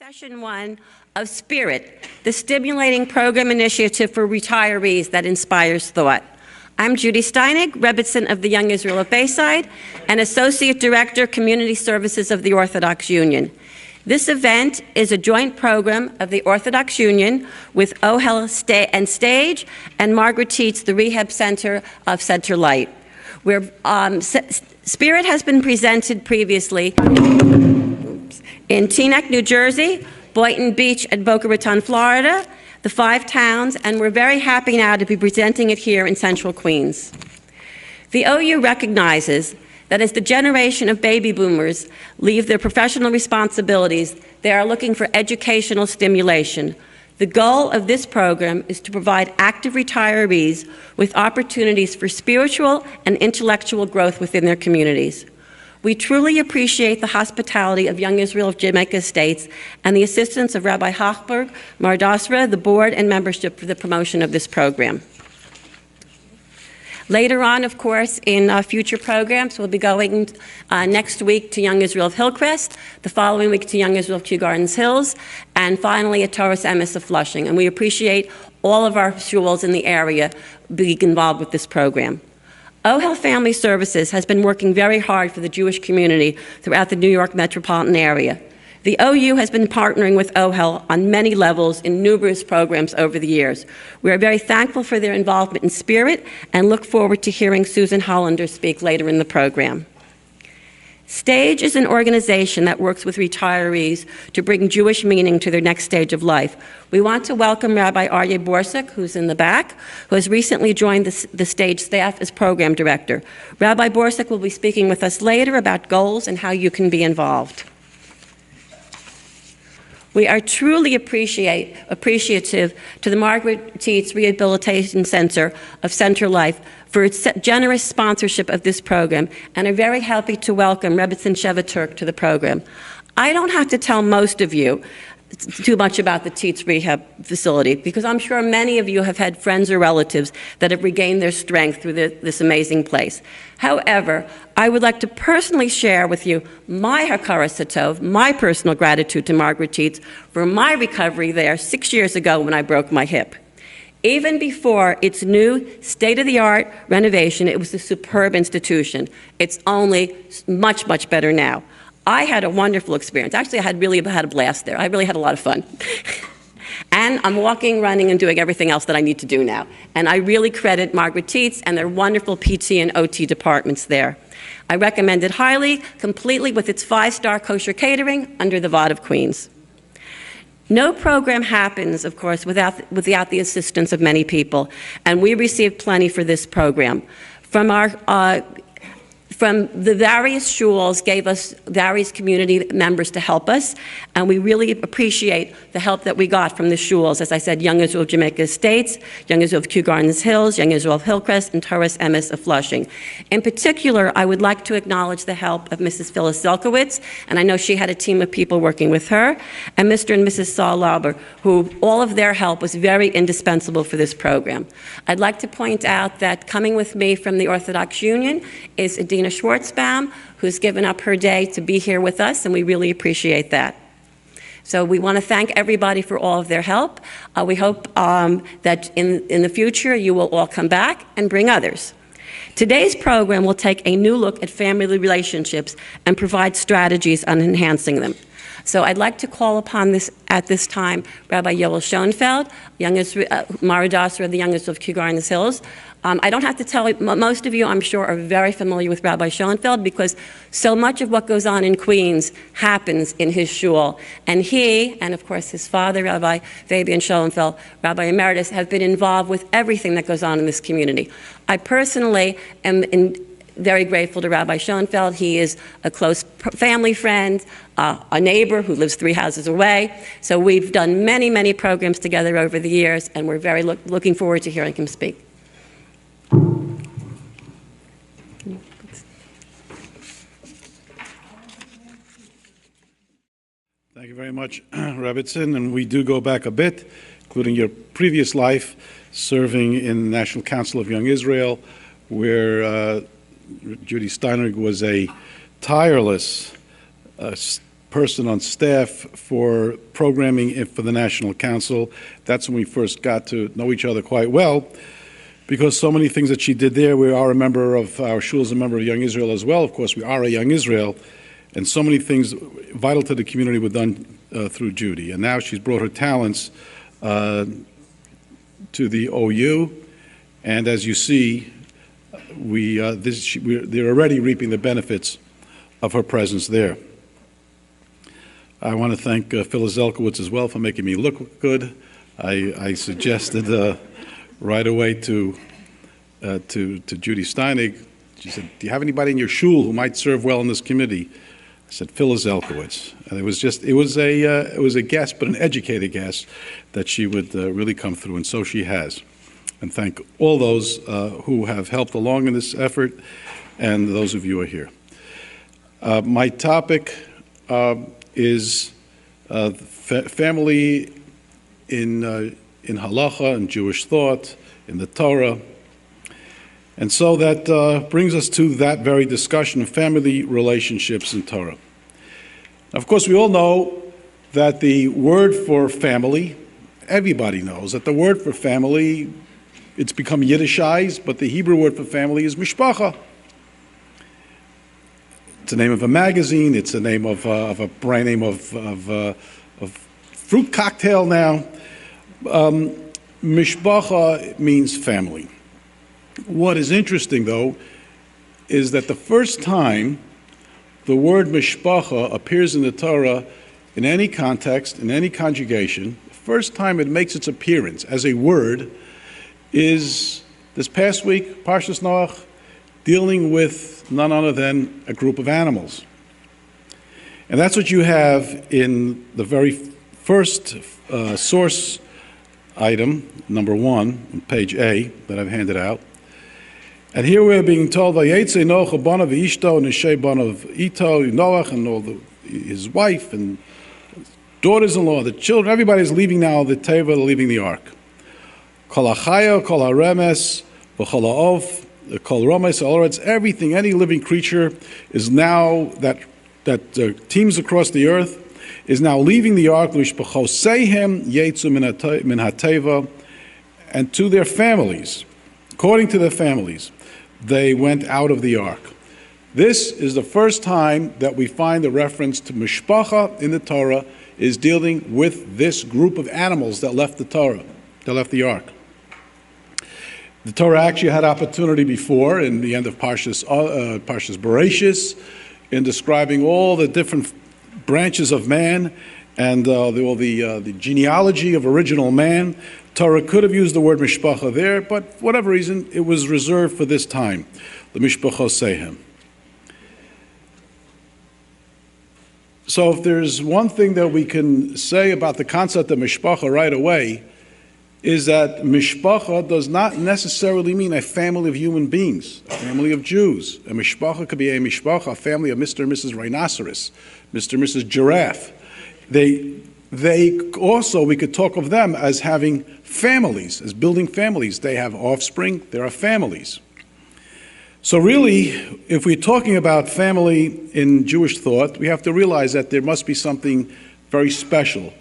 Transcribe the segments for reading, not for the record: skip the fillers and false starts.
Session 1 of Spirit, the stimulating program initiative for retirees that inspires thought. I'm Judy Steinig, Rebbitzin of the Young Israel of Bayside and Associate Director, Community Services of the Orthodox Union. This event is a joint program of the Orthodox Union with OHEL and Stage and Margaret Tietz, the Rehab Center of Center Light, where Spirit has been presented previously in Teaneck, New Jersey, Boynton Beach and Boca Raton, Florida, the 5 towns, and we're very happy now to be presenting it here in Central Queens. The OU recognizes that as the generation of baby boomers leave their professional responsibilities, they are looking for educational stimulation. The goal of this program is to provide active retirees with opportunities for spiritual and intellectual growth within their communities. We truly appreciate the hospitality of Young Israel of Jamaica Estates and the assistance of Rabbi Hochberg, Mardasra, the board, and membership for the promotion of this program. Later on, of course, in future programs, we'll be going next week to Young Israel of Hillcrest, the following week to Young Israel of Kew Gardens Hills, and finally at Toras Emes of Flushing. And we appreciate all of our shuls in the area being involved with this program. OHEL Family Services has been working very hard for the Jewish community throughout the New York metropolitan area. The OU has been partnering with OHEL on many levels in numerous programs over the years. We are very thankful for their involvement in Spirit and look forward to hearing Susan Hollander speak later in the program. STAGE is an organization that works with retirees to bring Jewish meaning to their next stage of life. We want to welcome Rabbi Aryeh Borsuk, who's in the back, who has recently joined the STAGE staff as program director. Rabbi Borsuk will be speaking with us later about goals and how you can be involved. We are truly appreciative to the Margaret Tietz Rehabilitation Center of Center Life for its generous sponsorship of this program, and are very happy to welcome Rebbitzin Sheva Turk to the program. I don't have to tell most of you too much about the Tietz Rehab facility, because I'm sure many of you have had friends or relatives that have regained their strength through this amazing place. However, I would like to personally share with you my Hakara Satov, my personal gratitude to Margaret Tietz for my recovery there 6 years ago when I broke my hip. Even before its new state-of-the-art renovation, it was a superb institution. It's only much, much better now. I had a wonderful experience. Actually, I really had a blast there. I really had a lot of fun. And I'm walking, running, and doing everything else that I need to do now. And I really credit Margaret Tietz and their wonderful PT and OT departments there. I recommend it highly, completely with its 5-star kosher catering under the VOD of Queens. No program happens, of course, without the assistance of many people, and we received plenty for this program. From the various shuls gave us various community members to help us, and we really appreciate the help that we got from the shuls. As I said, Young Israel of Jamaica Estates, Young Israel of Kew Gardens Hills, Young Israel of Hillcrest, and Toras Emes of Flushing. In particular, I would like to acknowledge the help of Mrs. Phyllis Zelkowitz, and I know she had a team of people working with her, and Mr. and Mrs. Saul Lauber, who all of their help was very indispensable for this program. I'd like to point out that coming with me from the Orthodox Union is Adina Schwartzbaum, who's given up her day to be here with us, and we really appreciate that. So we want to thank everybody for all of their help. We hope that in the future you will all come back and bring others. Today's program will take a new look at family relationships and provide strategies on enhancing them. So I'd like to call upon at this time Rabbi Yoel Schonfeld, Maradasra of the Young Israel of Kew Gardens Hills. I don't have to tell you, most of you I'm sure are very familiar with Rabbi Schonfeld because so much of what goes on in Queens happens in his shul. And he, and of course his father, Rabbi Fabian Schonfeld, Rabbi Emeritus, have been involved with everything that goes on in this community. I personally am very grateful to Rabbi Schonfeld. He is a close family friend, a neighbor who lives 3 houses away. So we've done many, many programs together over the years, and we're very looking forward to hearing him speak. Thank you very much, Rebbitzin. And we do go back a bit, including your previous life serving in the National Council of Young Israel, where Judy Steinig was a tireless person on staff for programming for the National Council. That's when we first got to know each other quite well, because so many things that she did there. We are a member of, our shul is a member of Young Israel as well. Of course, we are a Young Israel, and so many things vital to the community were done through Judy. And now she's brought her talents to the OU, and as you see, they're already reaping the benefits of her presence there. I want to thank Phyllis Zelkowitz as well for making me look good. I suggested right away to Judy Steinig. She said, "Do you have anybody in your shul who might serve well in this committee?" I said, "Phyllis Zelkowitz." And it was a guess, but an educated guess, that she would really come through, and so she has. And thank all those who have helped along in this effort, and those of you who are here. My topic is family in halacha and Jewish thought, in the Torah. And so that brings us to that very discussion of family relationships in Torah. Of course, we all know that the word for family, everybody knows that the word for family, it's become Yiddishized, but the Hebrew word for family is mishpacha. It's the name of a magazine. It's the name of a brand name of fruit cocktail now. Mishpacha means family. What is interesting, though, is that the first time the word mishpacha appears in the Torah in any context, in any conjugation, the first time it makes its appearance as a word is this past week, Parshas Noach, dealing with none other than a group of animals. And that's what you have in the very first source item, number 1, on page A, that I've handed out. And here we're being told, Vayetze Noach banav v'ishto neshei banav ito, Noach and all his wife and daughters-in-law, the children, everybody's leaving now the teva, they're leaving the ark. Kol hachaya, kol haremes, v'chol ha'of, kol romes, ha'oretz, everything, any living creature is now, that teems across the earth, is now leaving the ark, l'mishpachoseihem yetzu min hateva, and to their families, according to their families, they went out of the ark. This is the first time that we find the reference to mishpacha in the Torah is dealing with this group of animals that left the Torah, that left the ark. The Torah actually had opportunity before in the end of Parshas Bereshis in describing all the different branches of man and the genealogy of original man. Torah could have used the word mishpacha there, but for whatever reason, it was reserved for this time, the mishpachosehem. So if there's one thing that we can say about the concept of mishpacha right away, is that mishpacha does not necessarily mean a family of human beings, a family of Jews. A mishpacha could be a mishpacha, a family of Mr. and Mrs. Rhinoceros, Mr. and Mrs. Giraffe. They also, we could talk of them as having families, as building families. They have offspring, there are families. So really, if we're talking about family in Jewish thought, we have to realize that there must be something very special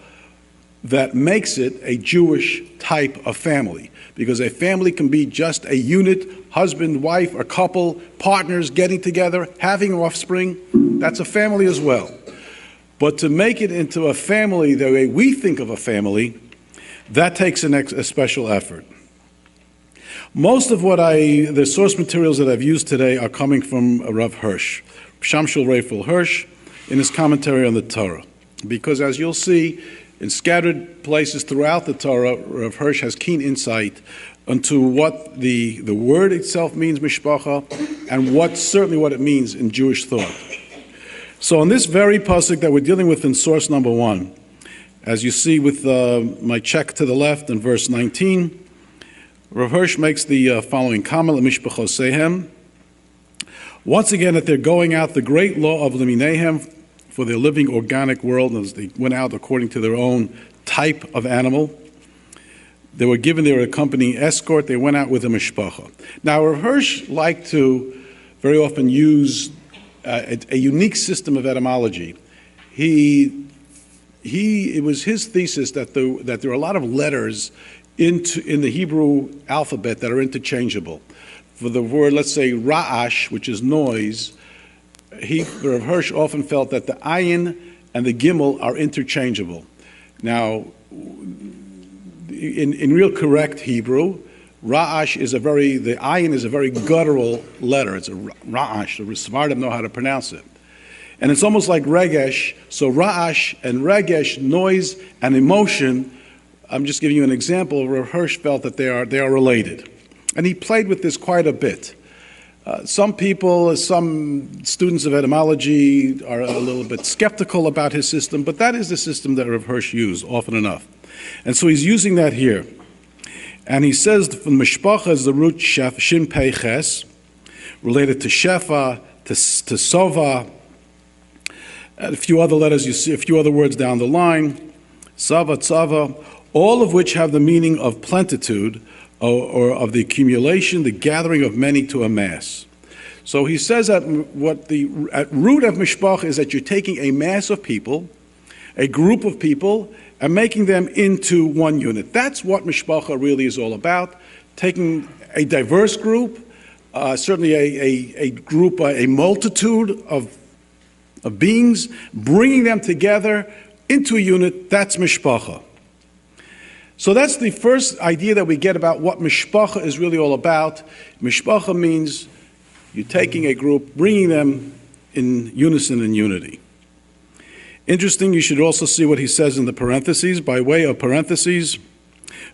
that makes it a Jewish type of family. Because a family can be just a unit, husband, wife, a couple, partners getting together, having offspring. That's a family as well. But to make it into a family the way we think of a family, that takes a special effort. Most of the source materials that I've used today are coming from Rav Hirsch, Shamshul Raphael Hirsch, in his commentary on the Torah. Because as you'll see, in scattered places throughout the Torah, Rav Hirsch has keen insight into what the word itself means, mishpacha, and certainly what it means in Jewish thought. So in this very pasuk that we're dealing with in source number 1, as you see with my check to the left in verse 19, Rav Hirsch makes the following comment, Mishpachosehem. Once again, that they're going out the great law of Leminehem for their living organic world, as they went out according to their own type of animal. They were given their accompanying escort. They went out with a mishpacha. Now, Rav Hirsch liked to very often use a unique system of etymology. it was his thesis that there are a lot of letters in the Hebrew alphabet that are interchangeable. For the word, let's say, ra'ash, which is noise, Rav Hirsch often felt that the ayin and the gimel are interchangeable. Now, in real correct Hebrew, ra'ash is the ayin is a very guttural letter. It's a ra'ash. The Sfardim know how to pronounce it. And it's almost like regesh. So ra'ash and regesh, noise and emotion, I'm just giving you an example. Rav Hirsch felt that they are related. And he played with this quite a bit. Some students of etymology are a little bit skeptical about his system, but that is the system that Rav Hirsch used often enough. And so he's using that here. And he says from mishpacha is the root shin pei ches, related to shefa, to sova, and a few other letters, you see a few other words down the line, sava, tzava, all of which have the meaning of plenitude, or of the accumulation, the gathering of many to a mass. So he says that what the root of mishpacha is that you're taking a mass of people, a group of people, and making them into one unit. That's what mishpacha really is all about, taking a diverse group, certainly a group, a multitude of beings, bringing them together into a unit. That's mishpacha. So that's the first idea that we get about what mishpacha is really all about. Mishpacha means you're taking a group, bringing them in unison and unity. Interesting, you should also see what he says in the parentheses. By way of parentheses,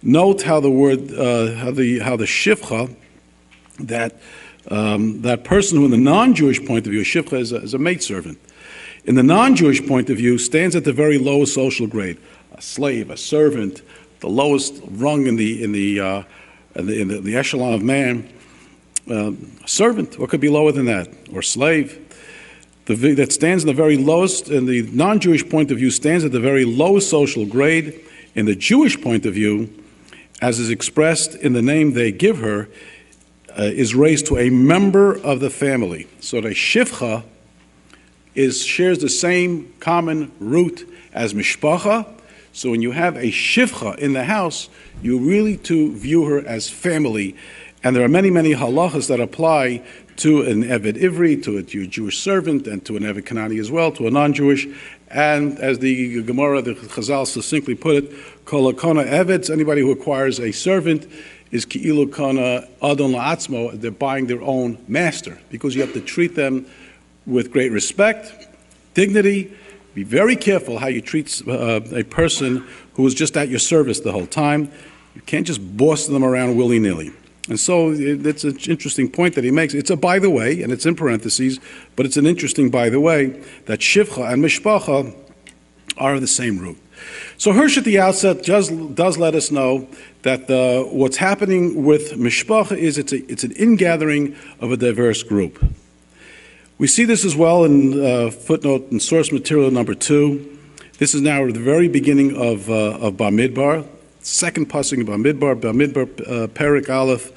note how the word, how the shivcha, that person who in the non-Jewish point of view, shivcha is a maidservant, in the non-Jewish point of view, stands at the very lowest social grade. A slave, a servant, the lowest rung in the echelon of man. Servant, what could be lower than that? Or slave. That stands in the very lowest, in the non-Jewish point of view, stands at the very lowest social grade. In the Jewish point of view, as is expressed in the name they give her, is raised to a member of the family. So the shivcha shares the same common root as mishpacha. So when you have a shivcha in the house, you really to view her as family. And there are many, many halachas that apply to an Eved Ivri, to a Jewish servant, and to an Eved Kanani as well, to a non-Jewish. And as the Gemara, the Chazal succinctly put it, Kol Hakona Eveds, anybody who acquires a servant, is Ki'ilu Kana Adon La'atzmo, they're buying their own master, because you have to treat them with great respect, dignity. Be very careful how you treat a person who is just at your service the whole time. You can't just boss them around willy-nilly. And so it's an interesting point that he makes. It's a by the way, and it's in parentheses, but it's an interesting by the way, that shivcha and mishpacha are the same root. So Hirsch at the outset does let us know that what's happening with mishpacha is it's an ingathering of a diverse group. We see this as well in footnote in source material number 2. This is now at the very beginning of Bamidbar, second pasuk of Bamidbar, Perik Aleph,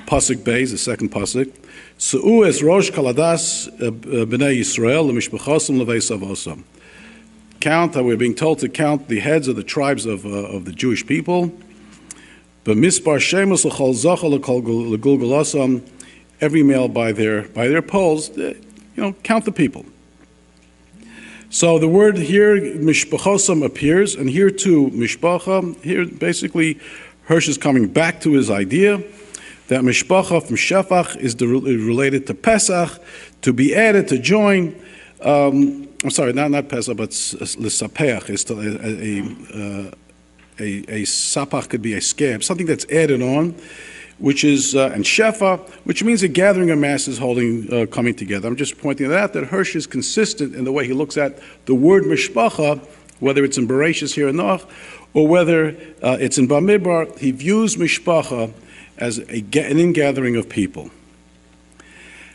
pasuk Beis, the second pasuk. Su'u es rosh kaladas b'nei Yisrael l'mishpachosam l'veisavosam. Count, we're being told to count the heads of the tribes of the Jewish people. B'mispar shemos l'chol zocha l'gulgulosam. Every male by their polls, count the people. So the word here, mishpachosam, appears, and here too, mishpacha. Here, basically, Hirsch is coming back to his idea that mishpacha from shefach is related to Pesach, to be added, to join. I'm sorry, not Pesach, but l'sapeach is a sapach could be a scab, something that's added on, which is and shefa, which means a gathering of masses coming together. I'm just pointing out that Hirsch is consistent in the way he looks at the word mishpacha, whether it's in Bereshis here in Noach, or whether it's in Bamidbar. He views mishpacha as an ingathering of people.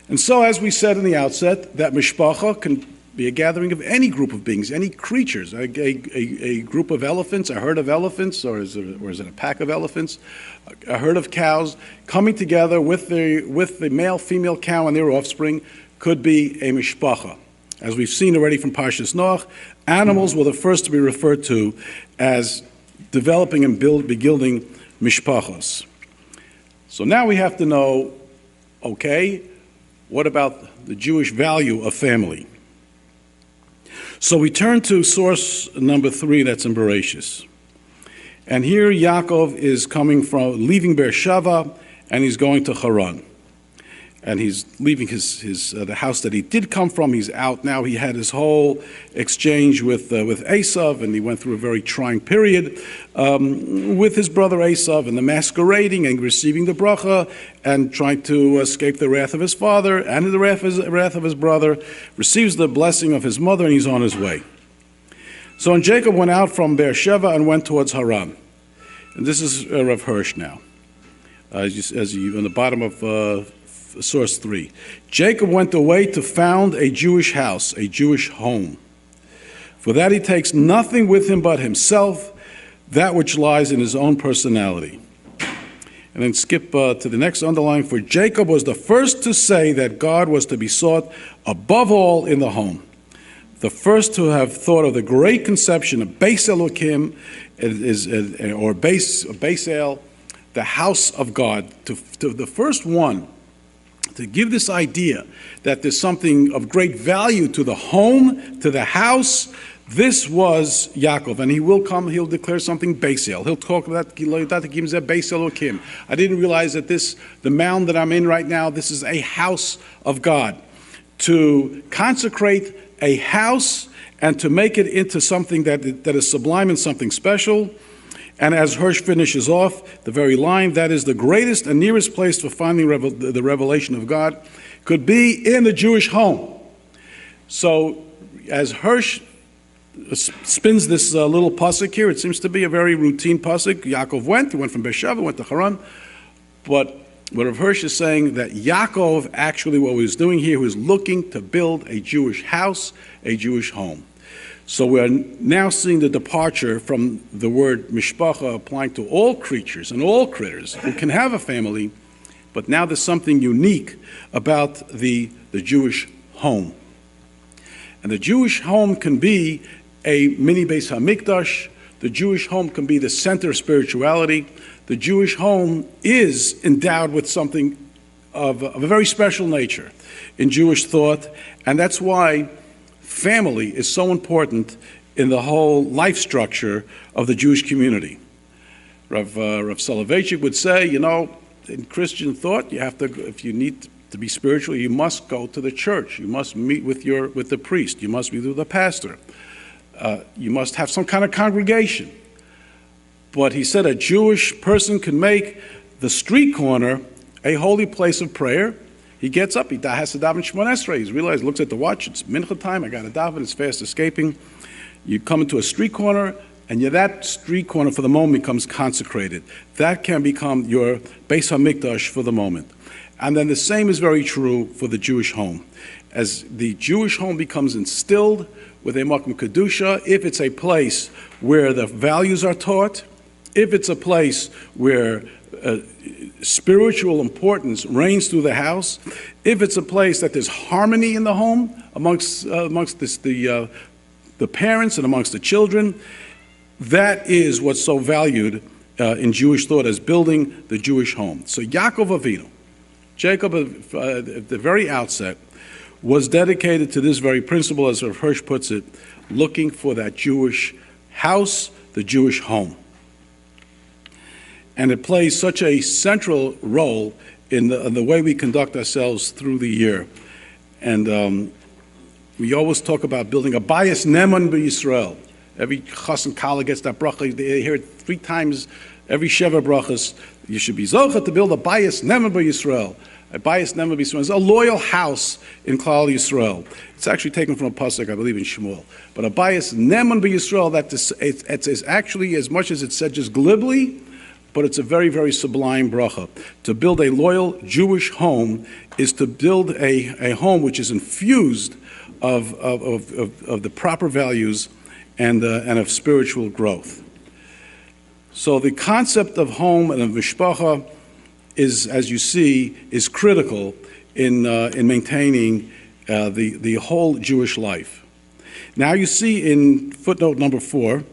And so, as we said in the outset, that mishpacha can be a gathering of any group of beings, any creatures, a group of elephants, a herd of elephants, or is it a pack of elephants, a herd of cows coming together with the male, female cow and their offspring could be a mishpacha. As we've seen already from Parshas Noach, animals were the first to be referred to as developing and building mishpachos. So now we have to know, okay, what about the Jewish value of family? So we turn to source number 3, that's in Bereshis. And here Yaakov is leaving Beersheba, and he's going to Haran. And he's leaving the house that he did come from. He's out now. He had his whole exchange with Esav, and he went through a very trying period with his brother Esav, and the masquerading and receiving the bracha and trying to escape the wrath of his father and the wrath of his brother, receives the blessing of his mother, and he's on his way. So and Jacob went out from Beersheba and went towards Haran. And this is Rav Hirsch now, as you on the bottom of source 3. Jacob went away to found a Jewish house, a Jewish home. For that he takes nothing with him but himself, that which lies in his own personality. And then skip to the next underline. For Jacob was the first to say that God was to be sought above all in the home. The first to have thought of the great conception of Beis Elokim, or Beis El, the house of God. To the first one to give this idea that there's something of great value to the home, to the house, this was Yaakov, and he will come, he'll declare something Beis El. He'll talk about Beis Elokim. I didn't realize that the mound that I'm in right now, this is a house of God. To consecrate a house and to make it into something that is sublime and something special. And as Hirsch finishes off the very line, that is the greatest and nearest place for finding the revelation of God could be in the Jewish home. So as Hirsch spins this little pasuk here, it seems to be a very routine pasuk. Yaakov he went from Beersheba, went to Haran. But what Rav Hirsch is saying, that Yaakov actually what he was doing here was looking to build a Jewish house, a Jewish home. So we're now seeing the departure from the word mishpacha applying to all creatures and all critters who can have a family, but now there's something unique about the Jewish home. And the Jewish home can be a mini Beis HaMikdash. The Jewish home can be the center of spirituality. The Jewish home is endowed with something of a very special nature in Jewish thought, and that's why family is so important in the whole life structure of the Jewish community. Rav Soloveitchik would say, in Christian thought, you have to, if you need to be spiritual, you must go to the church. You must meet with the priest. You must meet with the pastor. You must have some kind of congregation. But he said a Jewish person can make the street corner a holy place of prayer. He gets up, he has to daven Shemona Esrei. He's realized, looks at the watch, it's mincha time, I got to daven, it's fast escaping. You come into a street corner, and that street corner for the moment becomes consecrated. That can become your Beis HaMikdash for the moment. And then the same is very true for the Jewish home. As the Jewish home becomes instilled with a Makom Kedusha, if it's a place where the values are taught, if it's a place where spiritual importance reigns through the house, if it's a place that there's harmony in the home amongst the parents and amongst the children, that is what's so valued in Jewish thought as building the Jewish home. So Yaakov Avinu, Jacob at the very outset, was dedicated to this very principle, as Rav Hirsch puts it, looking for that Jewish house, the Jewish home. And it plays such a central role in the way we conduct ourselves through the year. And we always talk about building a bias neman b'Yisrael. Every chas and kala gets that bracha. They hear it 3 times every sheva brachas. You should be zocha to build a bias neman b'Yisrael. A bias neman b'Yisrael is a loyal house in Klal Yisrael. It's actually taken from a pasuk, I believe, in Shmuel. But a bias neman b'Yisrael, it's actually, as much as it's said just glibly, but it's a very, very sublime bracha. To build a loyal Jewish home is to build a home which is infused of the proper values and of spiritual growth. So the concept of home and of mishpacha is, as you see, is critical in maintaining the whole Jewish life. Now you see in footnote number 4,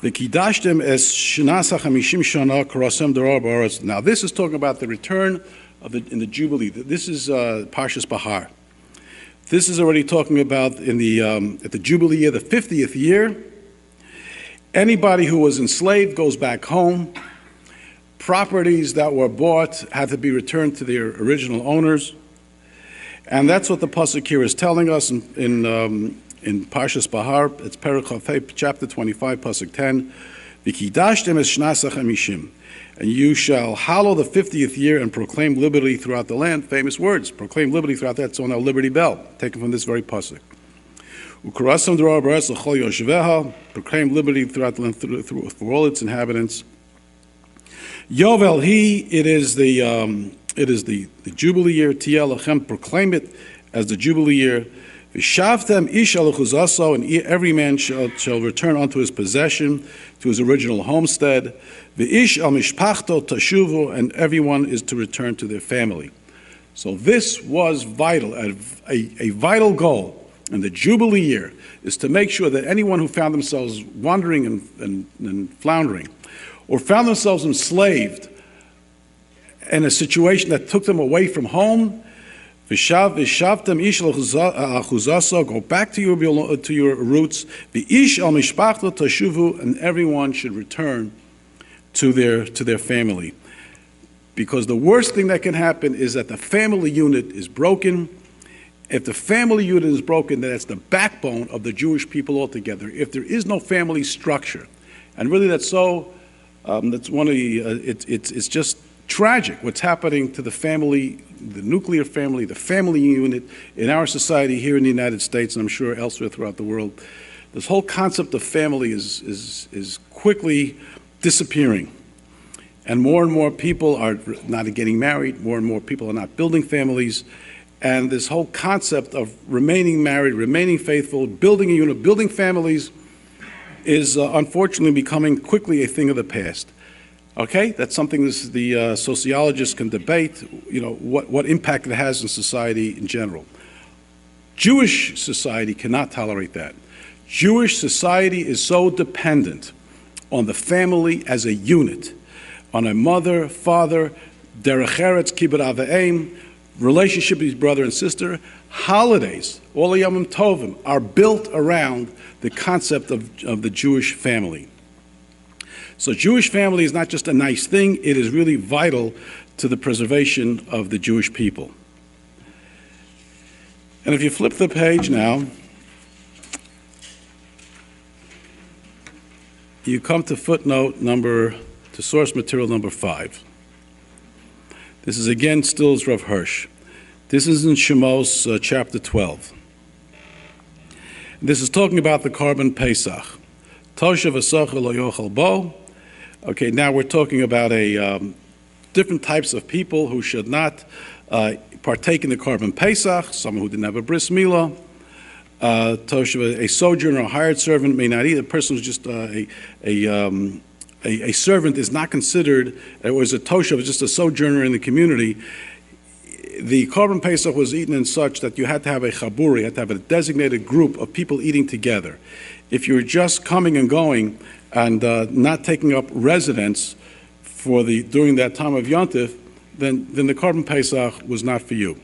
the Kidashtem es Shnasa Chamishim Shana Karasem Dorah Ba'aretz. Now this is talking about the return in the Jubilee. This is Parshas Bahar. This is already talking about in the at the Jubilee year, the 50th year. Anybody who was enslaved goes back home. Properties that were bought had to be returned to their original owners. And that's what the pasuk here is telling us in Parshas Bahar. It's Perek Chafei, chapter 25, pasuk 10. V'kidashtem es shnasa chamishim, and you shall hallow the 50th year and proclaim liberty throughout the land. Famous words. Proclaim liberty throughout that. So now Liberty Bell, taken from this very pasuk. Ukarasam d'rah b'aretz l'chol yoshveha. Proclaim liberty throughout the land for all its inhabitants. Yoel, it is the Jubilee year. Tiyah lachem, proclaim it as the Jubilee year. V'shavtem ish al chuzaso, and every man shall return unto his possession, to his original homestead. V'ish al mishpachto tashuvu, and everyone is to return to their family. So this was vital, a vital goal in the Jubilee year is to make sure that anyone who found themselves wandering and floundering, or found themselves enslaved in a situation that took them away from home, V'shavtem ish al chuzaso, go back to your roots. V'ish al mishpachto tashuvu, and everyone should return to their family. Because the worst thing that can happen is that the family unit is broken. If the family unit is broken, then that's the backbone of the Jewish people altogether. If there is no family structure, and really that's so, that's one of the, it's just tragic what's happening to the family, the nuclear family, the family unit in our society here in the United States, and I'm sure elsewhere throughout the world. This whole concept of family is quickly disappearing. And more people are not getting married, more and more people are not building families, and this whole concept of remaining married, remaining faithful, building a unit, building families is unfortunately becoming quickly a thing of the past. Okay, that's something the sociologists can debate, what impact it has in society in general. Jewish society cannot tolerate that. Jewish society is so dependent on the family as a unit, on a mother, father, derech eretz, kibbud av v'em, relationship with brother and sister. Holidays, all the Yom Tovim, are built around the concept of the Jewish family. So Jewish family is not just a nice thing, it is really vital to the preservation of the Jewish people. And if you flip the page now, you come to footnote to source material number 5. This is again still Rav Hirsch. This is in Shemos chapter 12. This is talking about the Korban Pesach. Toshav Asachar lo yochel bo. Okay, now we're talking about different types of people who should not partake in the Korban Pesach. Someone who didn't have a bris milah. Toshav, a sojourner, a hired servant may not eat. A person who's just a servant is not considered, it was a toshav, just a sojourner in the community. The Korban Pesach was eaten in such that you had to have a chabur, you had to have a designated group of people eating together. If you were just coming and going and not taking up residence during that time of Yontif, then the Korban Pesach was not for you.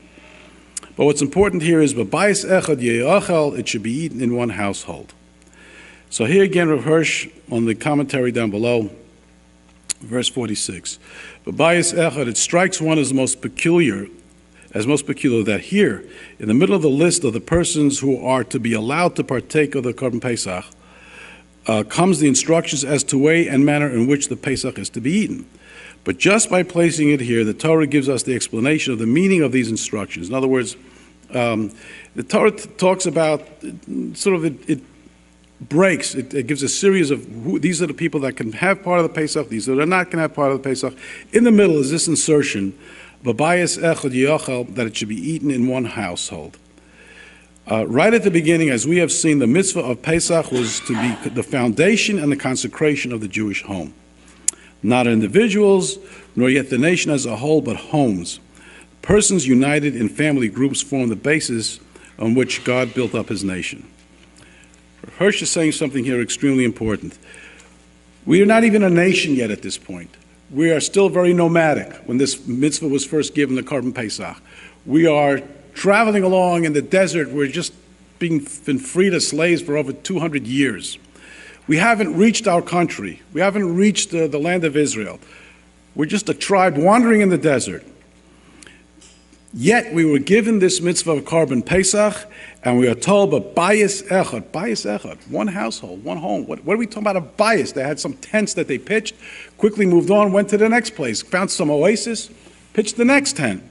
But what's important here is b'bayis echad ye'achal, it should be eaten in one household. So here again, Rav Hirsch, on the commentary down below, verse 46. B'bayis echad, it strikes one as most peculiar that here, in the middle of the list of the persons who are to be allowed to partake of the Korban Pesach, comes the instructions as to way and manner in which the Pesach is to be eaten. But just by placing it here, the Torah gives us the explanation of the meaning of these instructions. In other words, the Torah talks about, it breaks, it gives a series of, these are the people that can have part of the Pesach, these that are not going to have part of the Pesach. In the middle is this insertion, B'bayis echad yochel, that it should be eaten in one household. Right at the beginning, as we have seen, the mitzvah of Pesach was to be the foundation and the consecration of the Jewish home. Not individuals, nor yet the nation as a whole, but homes. Persons united in family groups form the basis on which God built up his nation. Hirsch is saying something here extremely important. We are not even a nation yet at this point. We are still very nomadic when this mitzvah was first given, the Korban Pesach. We are traveling along in the desert. We're just been freed as slaves for over 200 years. We haven't reached our country. We haven't reached the land of Israel. We're just a tribe wandering in the desert. Yet we were given this mitzvah of Korban Pesach, and we are told, but bayis echad, one household, one home. What are we talking about a bayis? They had some tents that they pitched, quickly moved on, went to the next place, found some oasis, pitched the next tent.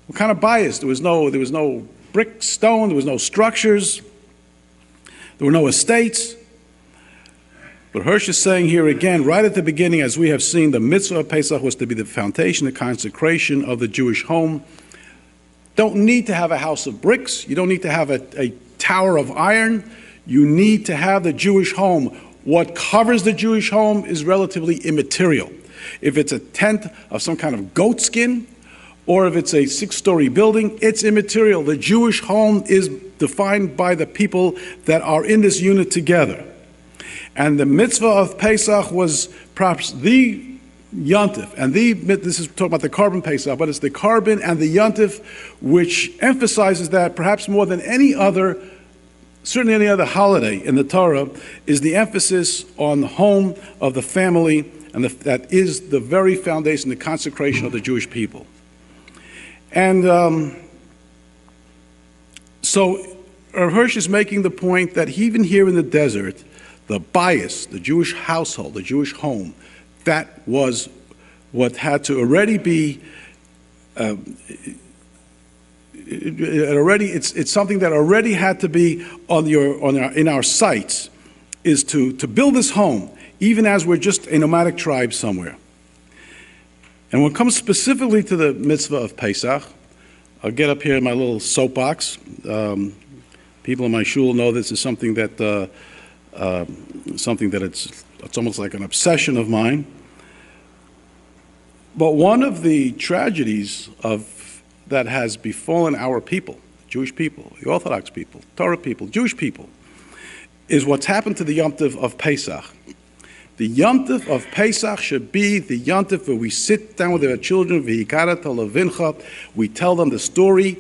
What kind of bayis? There was no brick, stone, there was no structures, there were no estates. But Hirsch is saying here again, right at the beginning, as we have seen, the mitzvah of Pesach was to be the foundation, the consecration of the Jewish home. Don't need to have a house of bricks. You don't need to have a tower of iron. You need to have the Jewish home. What covers the Jewish home is relatively immaterial. If it's a tent of some kind of goat skin, or if it's a 6-story building, it's immaterial. The Jewish home is defined by the people that are in this unit together. And the mitzvah of Pesach was perhaps the yontif, and this is talking about the Korban Pesach, but it's the Korban and the yontif which emphasizes that perhaps more than any other, certainly any other holiday in the Torah, is the emphasis on the home of the family, and that is the very foundation, the consecration of the Jewish people. And so Hirsch is making the point that even here in the desert, the bayis, the Jewish household, the Jewish home, that was what had to already be, it's something that already had to be in our sights, is to build this home, even as we're just a nomadic tribe somewhere. And when it comes specifically to the mitzvah of Pesach, I'll get up here in my little soapbox. People in my shul know this is something that it's almost like an obsession of mine. But one of the tragedies that has befallen our people, Jewish people, the Orthodox people, Torah people, Jewish people, is what's happened to the Yom Tov of Pesach. The Yom Tov of Pesach should be the Yom Tov where we sit down with our children, v'hikara talavincha, we tell them the story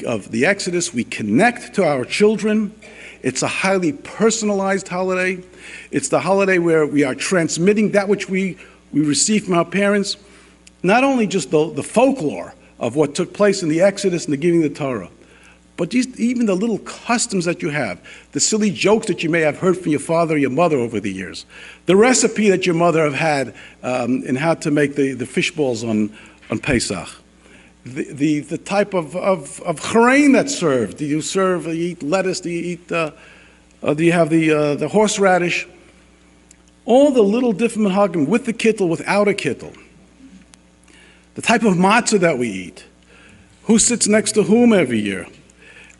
of the Exodus, we connect to our children. It's a highly personalized holiday. It's the holiday where we are transmitting that which we receive from our parents, not only just the folklore of what took place in the Exodus and the giving of the Torah, but even the little customs that you have, the silly jokes that you may have heard from your father or your mother over the years, the recipe that your mother have had in how to make the fish balls on Pesach. The type of charain that's served. Do you eat lettuce? Do you have the horseradish? All the little different minhagim, with the kittel, without a kittel. The type of matzah that we eat. Who sits next to whom every year?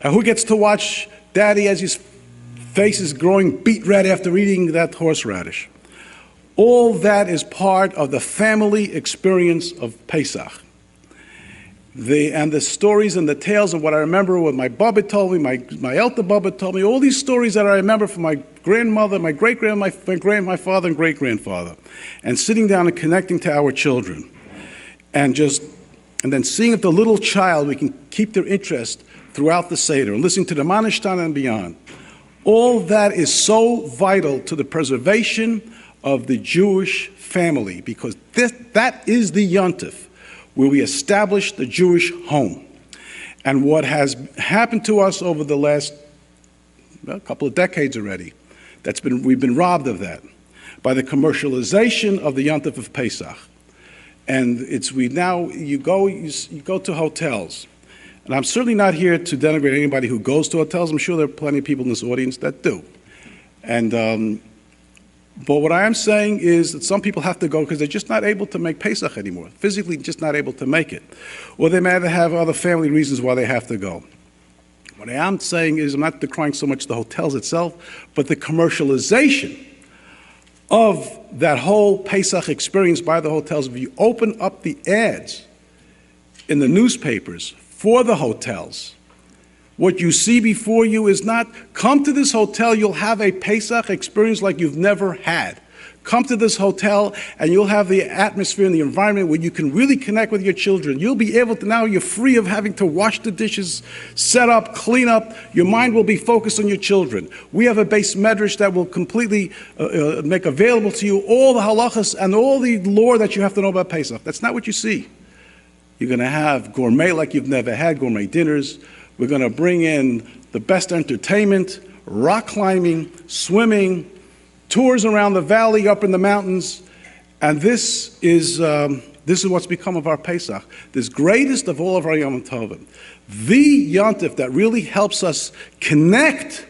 Who gets to watch daddy as his face is growing beet red after eating that horseradish? All that is part of the family experience of Pesach. And the stories and the tales of what I remember, what my Baba told me, my elder Baba told me, all these stories that I remember from my grandmother, my great-grandmother, my father and great-grandfather, and sitting down and connecting to our children, and then seeing if the little child, we can keep their interest throughout the Seder, and listening to the Manishtan and beyond. All that is so vital to the preservation of the Jewish family, because that is the yontif, where we establish the Jewish home. And what has happened to us over the last couple of decades already, we've been robbed of that by the commercialization of the Yom Tov of Pesach. And you go to hotels, and I'm certainly not here to denigrate anybody who goes to hotels. I'm sure there are plenty of people in this audience that do. And but what I am saying is that some people have to go because they're just not able to make Pesach anymore, physically just not able to make it. Or they may have other family reasons why they have to go. What I am saying is I'm not decrying so much the hotels itself, but the commercialization of that whole Pesach experience by the hotels. If you open up the ads in the newspapers for the hotels. What you see before you is not, come to this hotel, you'll have a Pesach experience like you've never had. Come to this hotel and you'll have the atmosphere and the environment where you can really connect with your children. You'll be able to, now you're free of having to wash the dishes, set up, clean up. Your mind will be focused on your children. We have a base medrash that will completely make available to you all the halachas and all the lore that you have to know about Pesach. That's not what you see. You're going to have gourmet like you've never had, gourmet dinners. We're going to bring in the best entertainment, rock climbing, swimming, tours around the valley, up in the mountains, and this is what's become of our Pesach, this greatest of all of our Yom Tovim. The Yontif that really helps us connect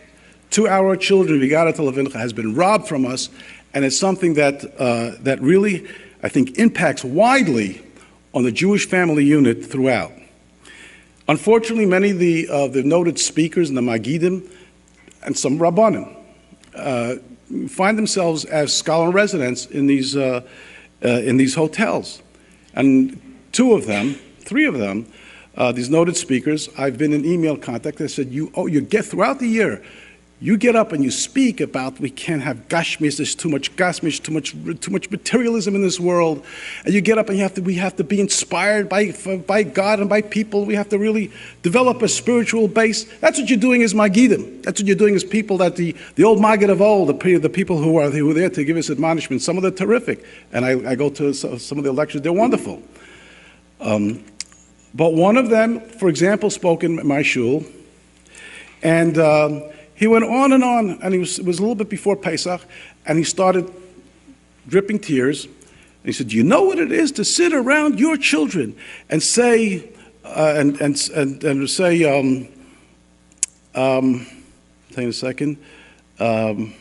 to our children, Vigada Televincha, has been robbed from us, and it's something that really, I think, impacts widely on the Jewish family unit throughout. Unfortunately, many of the noted speakers and the Magidim and some Rabbanim find themselves as scholar residents in these hotels. And three of them, these noted speakers, I've been in email contact. They said, you get throughout the year, you get up and you speak about we can't have gashmis, there's too much gashmis, too much materialism in this world. And you get up and we have to be inspired by God and by people. We have to really develop a spiritual base. That's what you're doing as Magidim. That's what you're doing as people that the old Magid of old, the people who were there to give us admonishment. Some of them are terrific. And I go to some of their lectures, they're wonderful. But one of them, for example, spoke in my shul, and he went on, and it was a little bit before Pesach, and he started dripping tears. And he said, "Do you know what it is to sit around your children and say, tell me a second. It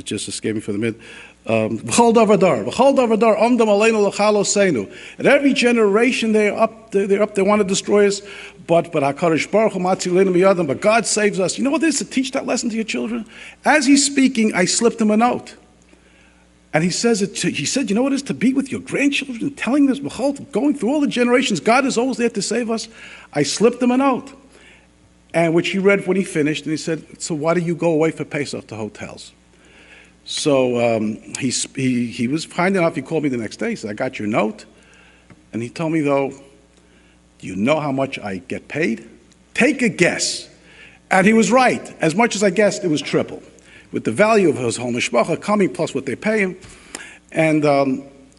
just escaped me for the minute. At every generation they want to destroy us, but HaKadosh Baruch Hu matzilenu miyadam, but God saves us. You know what it is to teach that lesson to your children? As he's speaking, I slipped him a note. And he said, you know what it is to be with your grandchildren, telling this, going through all the generations, God is always there to save us. I slipped him a note, and which he read when he finished, and he said, so why do you go away for Pesach to hotels? So he was kind enough, he called me the next day, he said, I got your note. And he told me, though, do you know how much I get paid? Take a guess. And he was right. As much as I guessed, it was triple. With the value of his whole mishpacha coming plus what they pay him. And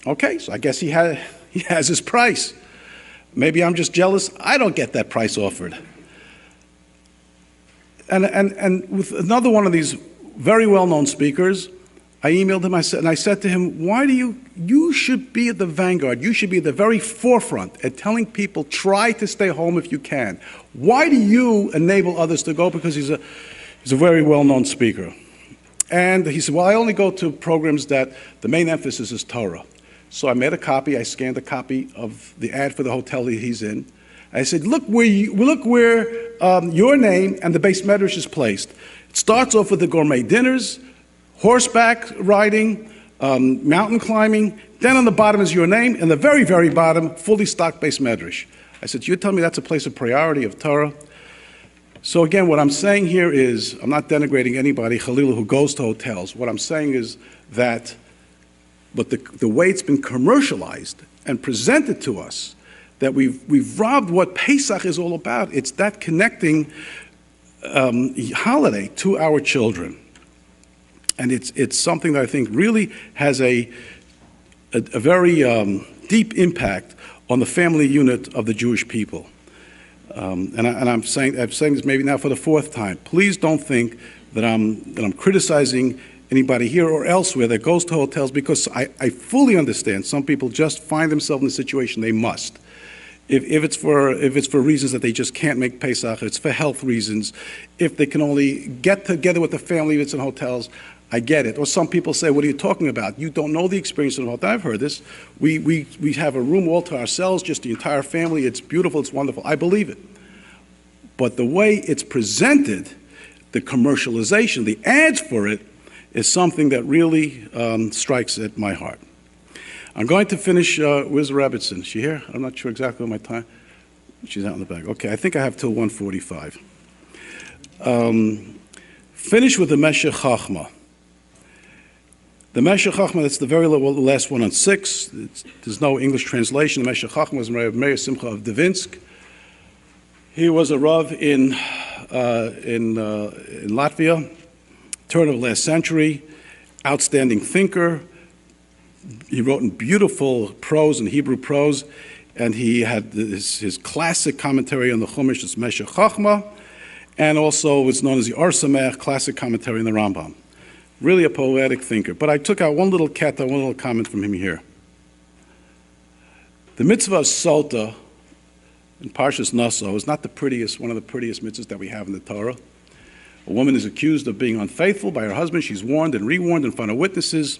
okay, so I guess he has his price. Maybe I'm just jealous. I don't get that price offered. And with another one of these very well-known speakers, I emailed him, I said to him, why do you should be at the vanguard, you should be at the very forefront at telling people, try to stay home if you can. Why do you enable others to go? Because he's a very well-known speaker. And he said, well, I only go to programs that the main emphasis is Torah. So I made a copy, I scanned a copy of the ad for the hotel that he's in. I said, look where your name and the base medrash is placed. It starts off with the gourmet dinners, horseback riding, mountain climbing. Then on the bottom is your name, and the very, very bottom, fully stocked base medrash. I said, you tell me that's a place of priority of Torah? So again, what I'm saying here is, I'm not denigrating anybody, Khalilah, who goes to hotels. What I'm saying is that, but the way it's been commercialized and presented to us, that we've robbed what Pesach is all about. It's that connecting holiday to our children. And it's something that I think really has a very deep impact on the family unit of the Jewish people. And I'm saying this maybe now for the fourth time. Please don't think that I'm criticizing anybody here or elsewhere that goes to hotels, because I fully understand some people just find themselves in a situation they must. If it's for reasons that they just can't make Pesach, it's for health reasons, if they can only get together with the family if it's in hotels, I get it. Or some people say, what are you talking about? You don't know the experience of the hotel. I've heard this. We have a room all to ourselves, just the entire family. It's beautiful, it's wonderful. I believe it. But the way it's presented, the commercialization, the ads for it, is something that really strikes at my heart. I'm going to finish, where's Robertson? Is she here? I'm not sure exactly what my time. She's out in the back. Okay, I think I have till 1:45. Finish with the Meshech Chachma. The Meshech Chachma, that's the very last one on 6. There's no English translation. The Meshech Chachma was Rabbi Meir Simcha of Devinsk. He was a Rav in Latvia, turn of the last century, outstanding thinker. He wrote in beautiful prose and Hebrew prose, and he had his classic commentary on the Chumash, it's Meshech Chachma, and also what's known as the Or Sameach, classic commentary on the Rambam. Really a poetic thinker. But I took out one little comment from him here. The mitzvah of Sota in Parshas Naso is not one of the prettiest mitzvahs that we have in the Torah. A woman is accused of being unfaithful by her husband. She's warned and rewarned in front of witnesses.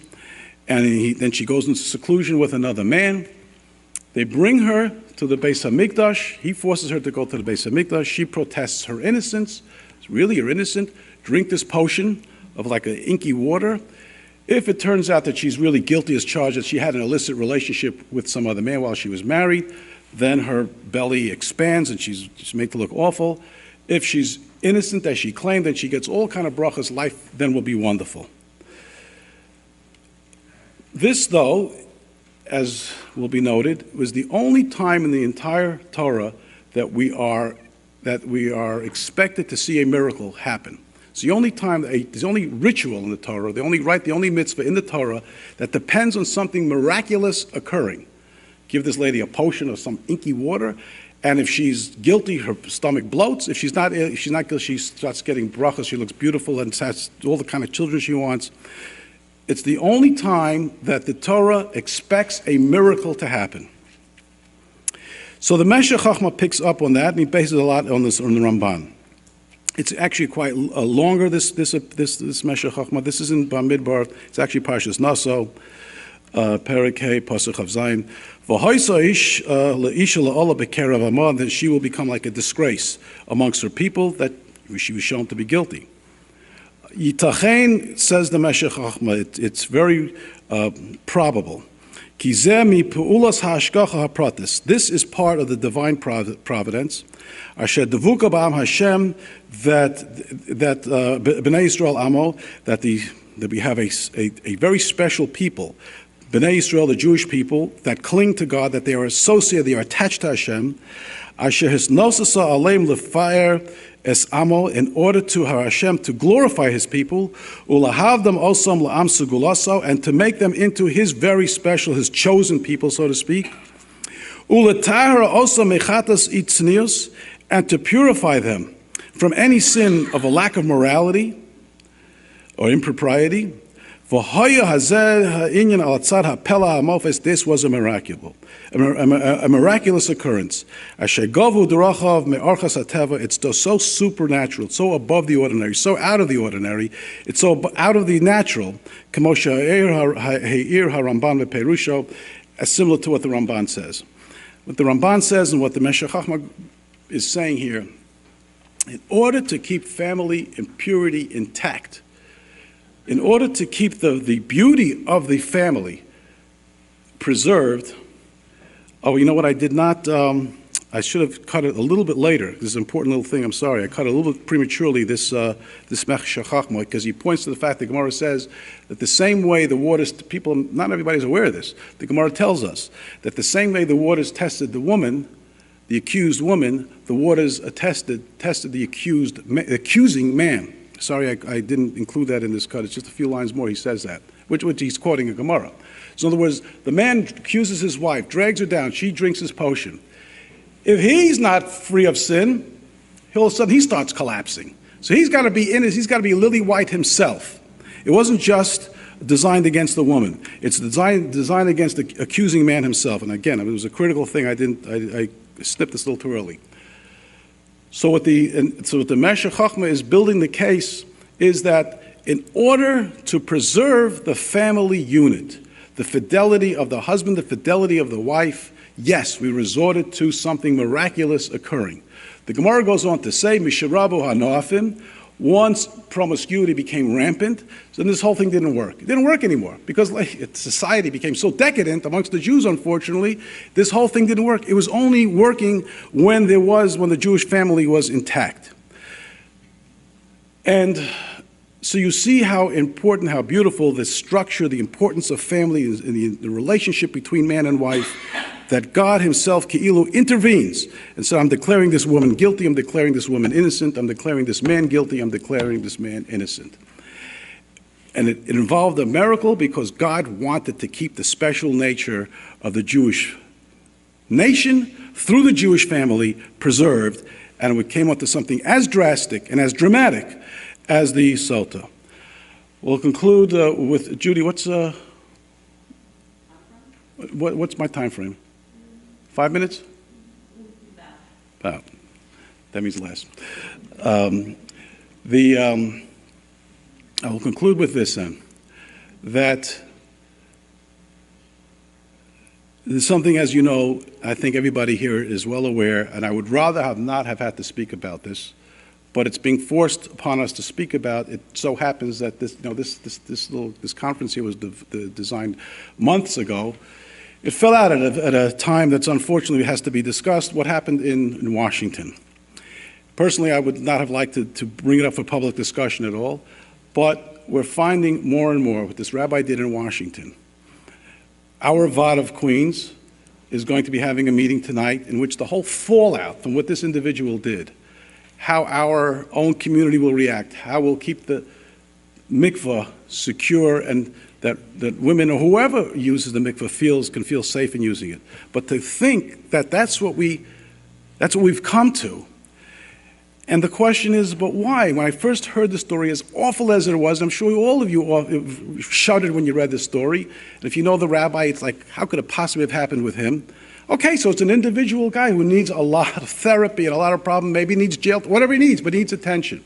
And then she goes into seclusion with another man. They bring her to the Beis HaMikdash. He forces her to go to the Beis HaMikdash. She protests her innocence. Really, you're innocent. Drink this potion of like an inky water. If it turns out that she's really guilty as charged, that she had an illicit relationship with some other man while she was married, then her belly expands and she's made to look awful. If she's innocent as she claimed, then she gets all kind of brachas. Life then will be wonderful. This, though, as will be noted, was the only time in the entire Torah that we are expected to see a miracle happen. It's the only time, the only ritual in the Torah, the only mitzvah in the Torah that depends on something miraculous occurring. Give this lady a potion of some inky water, and if she's guilty, her stomach bloats. If she's not guilty, she starts getting brachas. She looks beautiful and has all the kind of children she wants. It's the only time that the Torah expects a miracle to happen. So the Meshech Chachma picks up on that, and he bases a lot on the Ramban. It's actually quite longer, this Meshech Chachma. This is in Bamidbar. It's actually Parshas Naso, Perek Hey, Pasuk Chav Zayin. V'hoisaish leisha la'ola b'kerav amah, that she will become like a disgrace amongst her people, that she was shown to be guilty. Yitachein, says the Meshech Chachma, it's very probable. Ki zeh mi pe'ulas ha'ashgacha ha'pratis. This is part of the divine providence. Asher devuka b'am Hashem, that B'nai Yisrael Amo, that we have a very special people, B'nai Yisrael, the Jewish people, that cling to God, that they are associated, they are attached to Hashem. Asher hisnosasa aleim lefayer es Amo, in order to Hashem to glorify His people, ulahavdam osam la'am segulaso, and to make them into His very special, His chosen people, so to speak. Ulatahara osam mechatas itznius, and to purify them from any sin of a lack of morality or impropriety. This was a miraculous occurrence. It's so supernatural, so above the ordinary, so out of the ordinary, it's so out of the natural, as similar to what the Ramban says. What the Ramban says and what the Meshech Chachma is saying here, in order to keep family and purity intact, in order to keep the beauty of the family preserved, oh, you know what, I did not, I should have cut it a little bit later. This is an important little thing, I'm sorry. I cut it a little bit prematurely, this Meshech Chachma, because he points to the fact that the Gemara says that the same way the waters, people, not everybody's aware of this, the Gemara tells us that the same way the waters tested the woman, the accused woman, the waters tested the accusing man. Sorry, I didn't include that in this cut. It's just a few lines more. He says that, which he's quoting a Gemara. So in other words, the man accuses his wife, drags her down. She drinks his potion. If he's not free of sin, all of a sudden he starts collapsing. So he's got to be he's got to be lily white himself. It wasn't just designed against the woman. It's designed against the accusing man himself. And again, it was a critical thing. I snipped this a little too early. So what the Meshech Chachma is building the case is that in order to preserve the family unit, the fidelity of the husband, the fidelity of the wife, yes, we resorted to something miraculous occurring. The Gemara goes on to say, Misharabu hanoafim, Once promiscuity became rampant, then this whole thing didn't work. It didn't work anymore because society became so decadent amongst the Jews, unfortunately, this whole thing didn't work. It was only working when the Jewish family was intact. And so you see how important, how beautiful this structure, the importance of family, and the relationship between man and wife, that God himself, Ke'ilu, intervenes and said, I'm declaring this woman guilty, I'm declaring this woman innocent, I'm declaring this man guilty, I'm declaring this man innocent. And it involved a miracle because God wanted to keep the special nature of the Jewish nation through the Jewish family preserved, and we came up to something as drastic and as dramatic as the Sota. We'll conclude with Judy. What's my time frame? 5 minutes? About. That means less. I will conclude with this then, that there's something, as you know, I think everybody here is well aware, and I would rather not have had to speak about this, but it's being forced upon us to speak about. It so happens that this conference here was designed months ago. It fell out at a time that's unfortunately has to be discussed, what happened in Washington. Personally, I would not have liked to bring it up for public discussion at all, but we're finding more and more what this rabbi did in Washington. Our Vod of Queens is going to be having a meeting tonight in which the whole fallout from what this individual did, how our own community will react, how we'll keep the mikvah secure, and that women or whoever uses the mikvah can feel safe in using it. But to think that that's what we've come to. And the question is, but why? When I first heard the story, as awful as it was, I'm sure all of you shuddered when you read the story. And if you know the rabbi, it's like, how could it possibly have happened with him? Okay, so it's an individual guy who needs a lot of therapy and a lot of problems, maybe needs jail, whatever he needs, but he needs attention.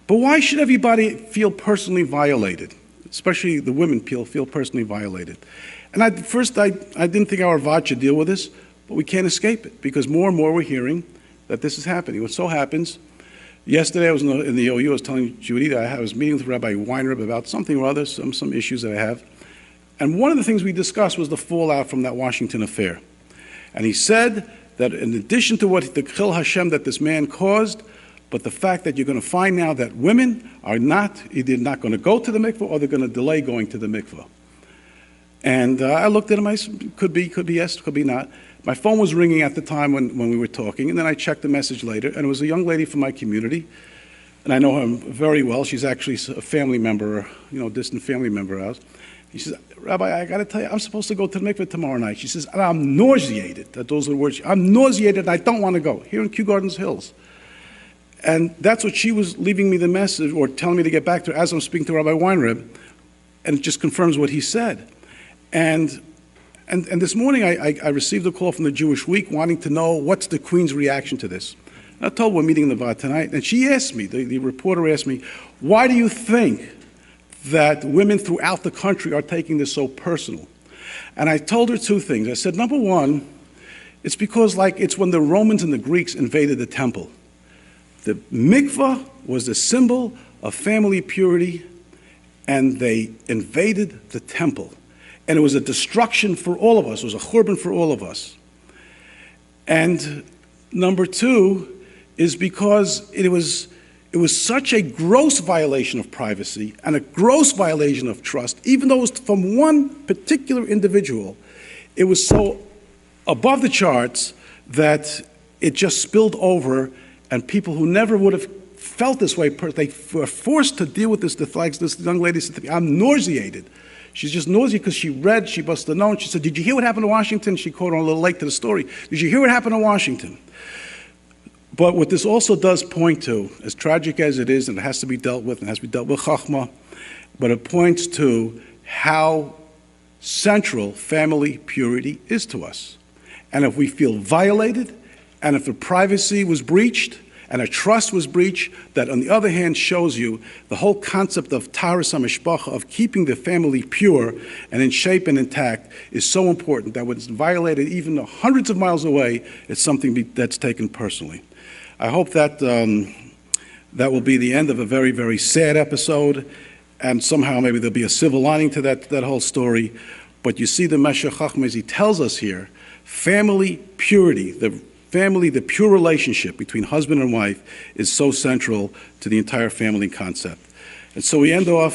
But why should everybody feel personally violated? Especially the women feel personally violated. And at first, I didn't think our Vod should deal with this, but we can't escape it because more and more we're hearing that this is happening. What so happens, yesterday I was in the OU, I was telling Judy that I was meeting with Rabbi Weinreb about something or other, some issues that I have. And one of the things we discussed was the fallout from that Washington affair. And he said that in addition to what the Chil Hashem that this man caused, but the fact that you're going to find now that women are either not going to go to the mikvah or they're going to delay going to the mikvah. And I looked at him, I said, could be yes, could be not. My phone was ringing at the time when we were talking, and then I checked the message later, and it was a young lady from my community, and I know her very well. She's actually a family member, distant family member of ours. She says, Rabbi, I got to tell you, I'm supposed to go to the mikveh tomorrow night. She says, and I'm nauseated. Those are the words. I'm nauseated, and I don't want to go, here in Kew Gardens Hills. And that's what she was leaving me the message, or telling me to get back to her as I'm speaking to Rabbi Weinreb, and it just confirms what he said. And this morning I received a call from the Jewish Week wanting to know what's the Queen's reaction to this. And I told her we're meeting in the Vod tonight, and she asked me, the reporter asked me, why do you think that women throughout the country are taking this so personal? And I told her two things. I said, number one, it's because it's when the Romans and the Greeks invaded the temple. The mikvah was the symbol of family purity, and they invaded the temple. And it was a destruction for all of us. It was a churban for all of us. And number two is because it was such a gross violation of privacy and a gross violation of trust, even though it was from one particular individual, it was so above the charts that it just spilled over, and people who never would have felt this way, they were forced to deal with this. This young lady said to me, I'm nauseated. She's just nauseated because she must have known. She said, did you hear what happened in Washington? She quoted on a little late to the story. Did you hear what happened in Washington? But what this also does point to, as tragic as it is, and it has to be dealt with, and it has to be dealt with chachma, but it points to how central family purity is to us. And if we feel violated, and if the privacy was breached, and a trust was breached, that on the other hand shows you the whole concept of Toras HaMishpacha, of keeping the family pure and in shape and intact, is so important that when it's violated even hundreds of miles away, it's something that's taken personally. I hope that That will be the end of a very, very sad episode, and somehow maybe there'll be a silver lining to that whole story. But you see the Meshech Chochmah, he tells us here, family purity, the pure relationship between husband and wife is so central to the entire family concept. And so we end off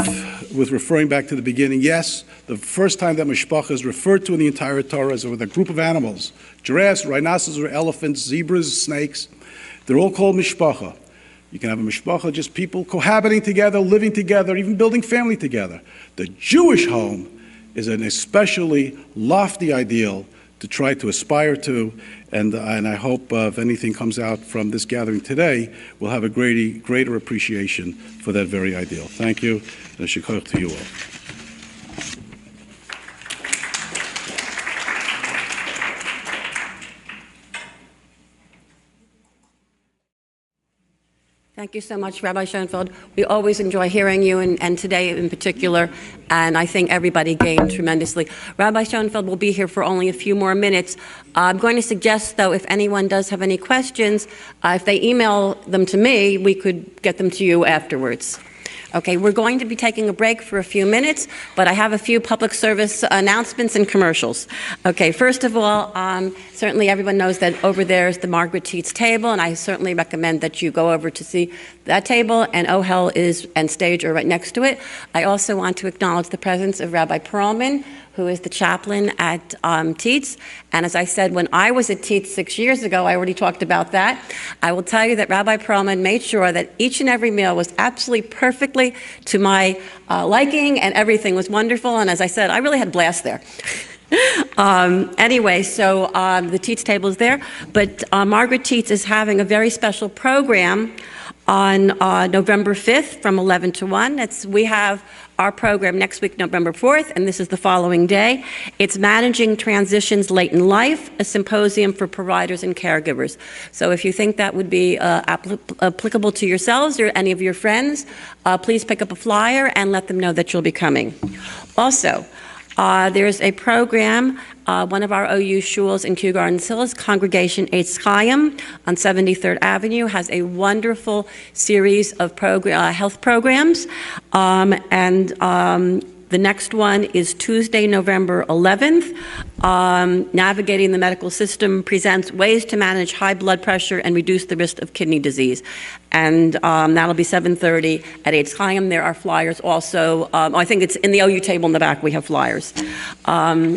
with referring back to the beginning. Yes, the first time that mishpacha is referred to in the entire Torah is with a group of animals, giraffes, rhinoceroses, or elephants, zebras, snakes. They're all called mishpacha. You can have a mishpacha, just people cohabiting together, living together, even building family together. The Jewish home is an especially lofty ideal to try to aspire to, and I hope if anything comes out from this gathering today, we'll have a greater appreciation for that very ideal. Thank you, and shikach to you all. Thank you so much, Rabbi Schonfeld. We always enjoy hearing you, and today in particular, and I think everybody gained tremendously. Rabbi Schonfeld will be here for only a few more minutes. I'm going to suggest, though, if anyone does have any questions, if they email them to me, we could get them to you afterwards. Okay, we're going to be taking a break for a few minutes, but I have a few public service announcements and commercials. Okay, first of all, certainly everyone knows that over there is the Margaret Tietz table, and I certainly recommend that you go over to see that table, and OHEL and stage are right next to it. I also want to acknowledge the presence of Rabbi Perlman, who is the chaplain at Tietz. And as I said, when I was at Tietz 6 years ago, I already talked about that. I will tell you that Rabbi Perlman made sure that each and every meal was absolutely perfectly to my liking, and everything was wonderful. And as I said, I really had a blast there. Anyway, so the Tietz table is there, but Margaret Tietz is having a very special program on November 5th from 11 to 1. We have our program next week, November 4th, and this is the following day. It's Managing Transitions Late in Life, a symposium for providers and caregivers. So if you think that would be applicable to yourselves or any of your friends, please pick up a flyer and let them know that you'll be coming. Also, there's a program, one of our OU shuls in Kew Gardens Hills, Congregation Eitz Chaim on 73rd Avenue, has a wonderful series of health programs. The next one is Tuesday, November 11th. Navigating the Medical System presents ways to manage high blood pressure and reduce the risk of kidney disease. And that'll be 7:30 at Eitz Chaim. There are flyers also. I think it's in the OU table in the back, we have flyers. I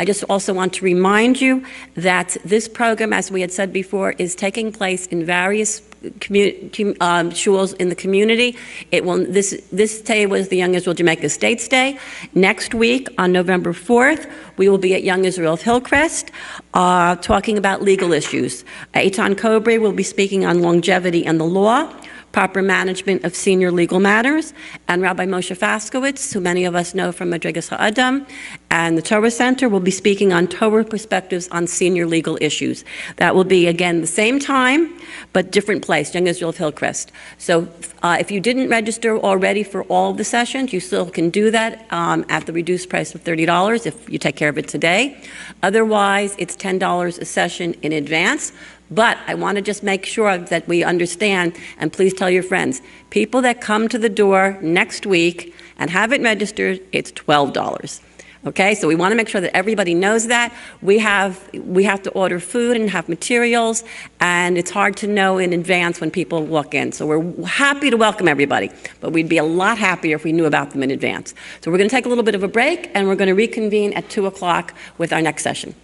just also want to remind you that this program, as we had said before, is taking place in various shuls in the community. This day was the Young Israel Jamaica States Day. Next week, on November 4th, we will be at Young Israel of Hillcrest talking about legal issues. Eitan Kobri will be speaking on longevity and the law, proper management of senior legal matters, and Rabbi Moshe Faskowitz, who many of us know from Madrigas Ha'adam, and the Torah Center will be speaking on Torah perspectives on senior legal issues. That will be, again, the same time, but different place, Young Israel of Hillcrest. So if you didn't register already for all of the sessions, you still can do that at the reduced price of $30 if you take care of it today. Otherwise, it's $10 a session in advance. But I want to just make sure that we understand, and please tell your friends, people that come to the door next week and haven't registered, it's $12. Okay, so we want to make sure that everybody knows that. We have to order food and have materials, and it's hard to know in advance when people walk in. So we're happy to welcome everybody, but we'd be a lot happier if we knew about them in advance. So we're going to take a little bit of a break, and we're going to reconvene at 2 o'clock with our next session.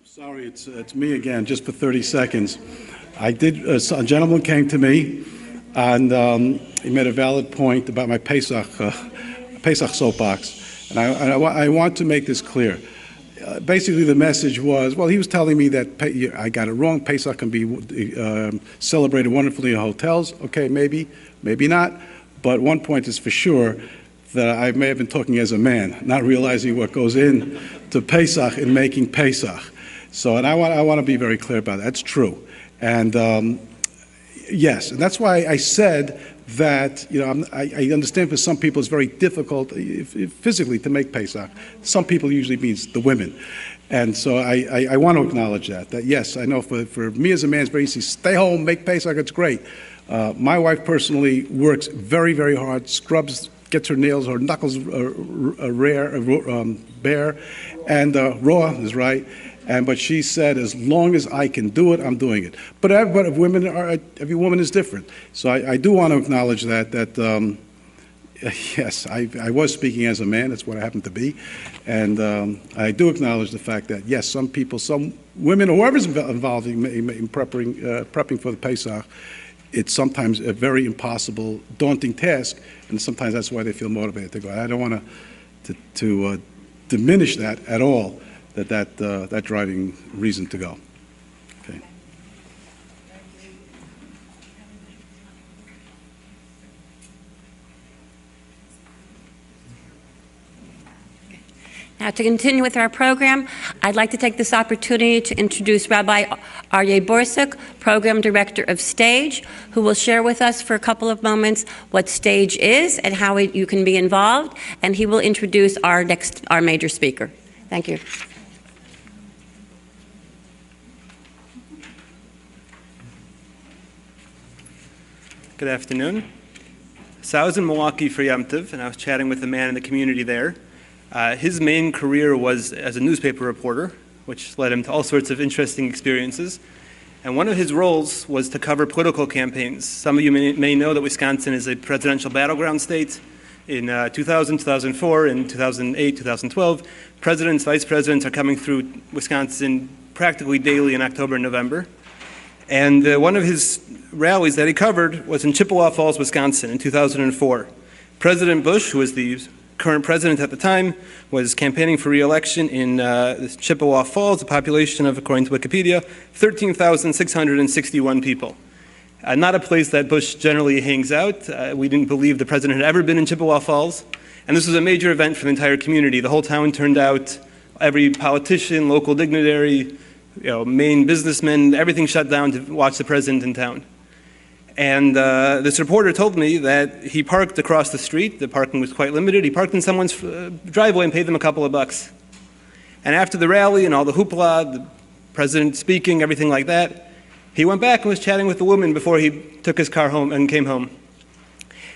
Sorry, it's me again, just for 30 seconds. A gentleman came to me, and he made a valid point about my Pesach soapbox. And I want to make this clear. Basically, the message was, well, he was telling me that I got it wrong. Pesach can be celebrated wonderfully in hotels. Okay, maybe not. But one point is for sure, that I may have been talking as a man, not realizing what goes into Pesach in making Pesach. So, and I want to be very clear about that. That's true. And Yes, and that's why I said that, I understand for some people it's very difficult physically to make Pesach. Some people usually means the women. And so I want to acknowledge that yes, I know for me as a man, it's very easy. Stay home, make Pesach, it's great. My wife personally works very, very hard, scrubs, gets her nails, her knuckles bare, and raw is right. But she said, as long as I can do it, I'm doing it. But every woman is different. So I do want to acknowledge that yes, I was speaking as a man. That's what I happen to be. And I do acknowledge the fact that, yes, some people, some women, whoever's involved in prepping for the Pesach, it's sometimes a very impossible, daunting task, and sometimes that's why they feel motivated to go. I don't want to diminish that at all, that driving reason to go. Okay. Now, to continue with our program, I'd like to take this opportunity to introduce Rabbi Aryeh Borsuk, Program Director of Stage, who will share with us for a couple of moments what Stage is and how you can be involved, and he will introduce our major speaker. Thank you. Good afternoon. So I was in Milwaukee for Yom Tov, and I was chatting with a man in the community there. His main career was as a newspaper reporter, which led him to all sorts of interesting experiences. And one of his roles was to cover political campaigns. Some of you may know that Wisconsin is a presidential battleground state. In 2000, 2004, and 2008, 2012, presidents, vice presidents are coming through Wisconsin practically daily in October and November. And one of his rallies that he covered was in Chippewa Falls, Wisconsin in 2004. President Bush, who was the current president at the time, was campaigning for re-election in Chippewa Falls, a population of, according to Wikipedia, 13,661 people. Not a place that Bush generally hangs out. We didn't believe the president had ever been in Chippewa Falls. And this was a major event for the entire community. The whole town turned out, every politician, local dignitary, main businessman, everything shut down to watch the president in town. And this reporter told me that he parked across the street. The parking was quite limited. He parked in someone's driveway and paid them a couple of bucks. And after the rally and all the hoopla, the president speaking, everything like that, he went back and was chatting with the woman before he took his car home and came home.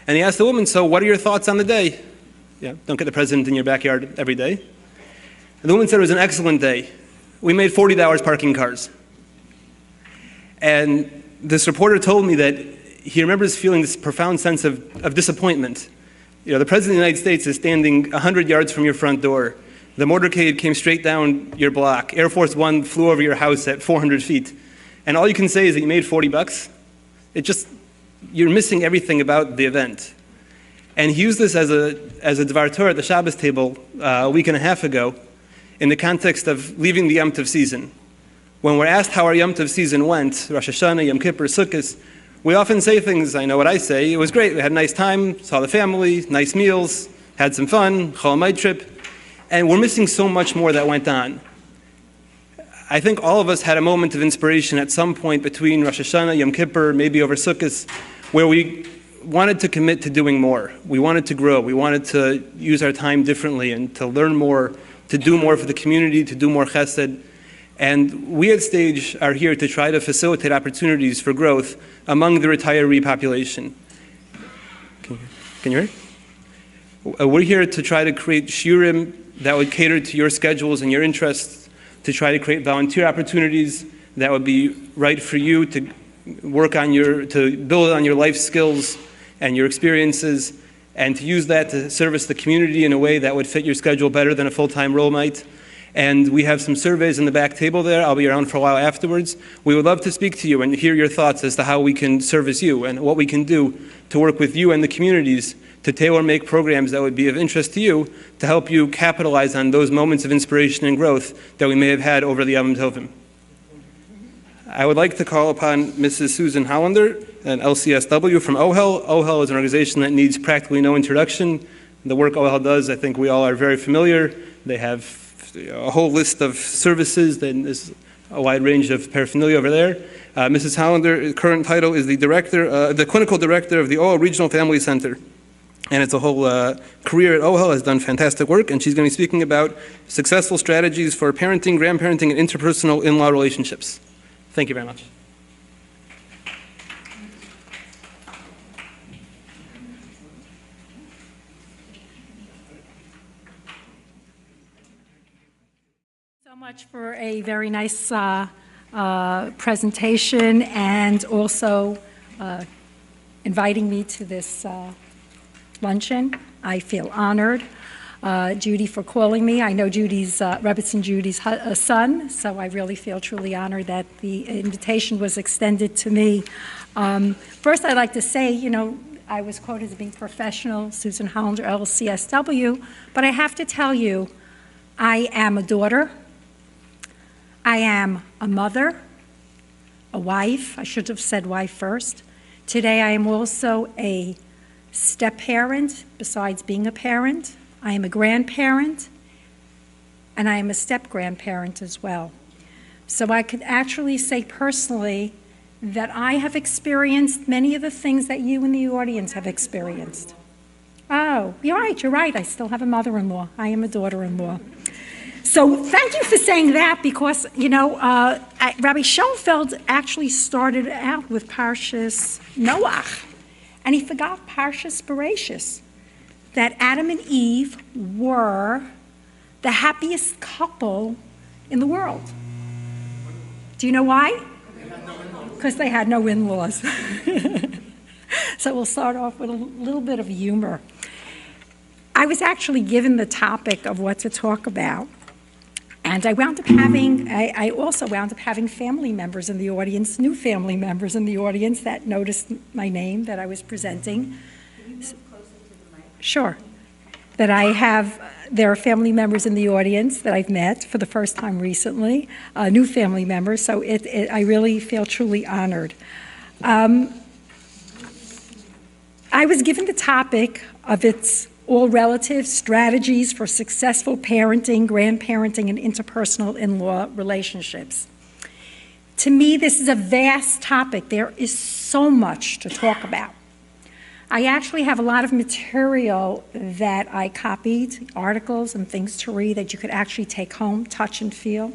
And he asked the woman, so what are your thoughts on the day? Don't get the president in your backyard every day. And the woman said it was an excellent day. We made $40 parking cars. And this reporter told me that he remembers feeling this profound sense of disappointment. The president of the United States is standing 100 yards from your front door. The motorcade came straight down your block. Air Force One flew over your house at 400 feet. And all you can say is that you made 40 bucks. You're missing everything about the event. And he used this as a Dvar Torah at the Shabbos table a week and a half ago in the context of leaving the Yom Tov season. When we're asked how our Yom Tov season went, Rosh Hashanah, Yom Kippur, Sukkot, we often say things, I know what I say, it was great, we had a nice time, saw the family, nice meals, had some fun, Chol Hamoed trip, and we're missing so much more that went on. I think all of us had a moment of inspiration at some point between Rosh Hashanah, Yom Kippur, maybe over Sukkot, where we wanted to commit to doing more. We wanted to grow. We wanted to use our time differently and to learn more, to do more for the community, to do more chesed. And we at Stage are here to try to facilitate opportunities for growth among the retiree population. Can you hear? We're here to try to create shiurim that would cater to your schedules and your interests, to try to create volunteer opportunities that would be right for you to work on to build on your life skills and your experiences, and to use that to service the community in a way that would fit your schedule better than a full-time role might. And we have some surveys in the back table there. I'll be around for a while afterwards. We would love to speak to you and hear your thoughts as to how we can service you and what we can do to work with you and the communities to tailor-make programs that would be of interest to you to help you capitalize on those moments of inspiration and growth that we may have had over the Yom Tovim. I would like to call upon Mrs. Susan Hollander, an LCSW from OHEL. OHEL is an organization that needs practically no introduction. The work OHEL does, I think we all are very familiar. They have a whole list of services that is a wide range of paraphernalia over there. Mrs. Hollander, current title is the clinical director of the OL Regional Family Center. And it's a whole career at OL, has done fantastic work, and she's going to be speaking about successful strategies for parenting, grandparenting, and interpersonal in-law relationships. Thank you very much. So much for a very nice presentation, and also inviting me to this luncheon. I feel honored. Judy for calling me. I know Judy's, Rebbetzin Judy's son, so I really feel truly honored that the invitation was extended to me. First, I'd like to say, you know, I was quoted as being professional, Susan Hollander, LCSW, but I have to tell you, I am a daughter, I am a mother, a wife. I should have said wife first. Today, I am also a step-parent, besides being a parent. I am a grandparent, and I am a step-grandparent as well. So I could actually say personally that I have experienced many of the things that you in the audience have experienced. Oh, you're right. I still have a mother-in-law. I am a daughter-in-law. So thank you for saying that, because, you know, Rabbi Schonfeld actually started out with Parshas Noach. And he forgot Parshas Bereshis, that Adam and Eve were the happiest couple in the world. Do you know why? Because they had no in-laws. So we'll start off with a little bit of humor. I was actually given the topic of what to talk about. And I also wound up having family members in the audience, new family members in the audience that noticed my name that I was presenting. Can you move closer to the mic? Sure. There are family members in the audience that I've met for the first time recently, new family members, so I really feel truly honored. I was given the topic of its all relative strategies for successful parenting, grandparenting, and interpersonal in-law relationships. To me, this is a vast topic. There is so much to talk about. I actually have a lot of material that I copied, articles and things to read that you could actually take home, touch and feel.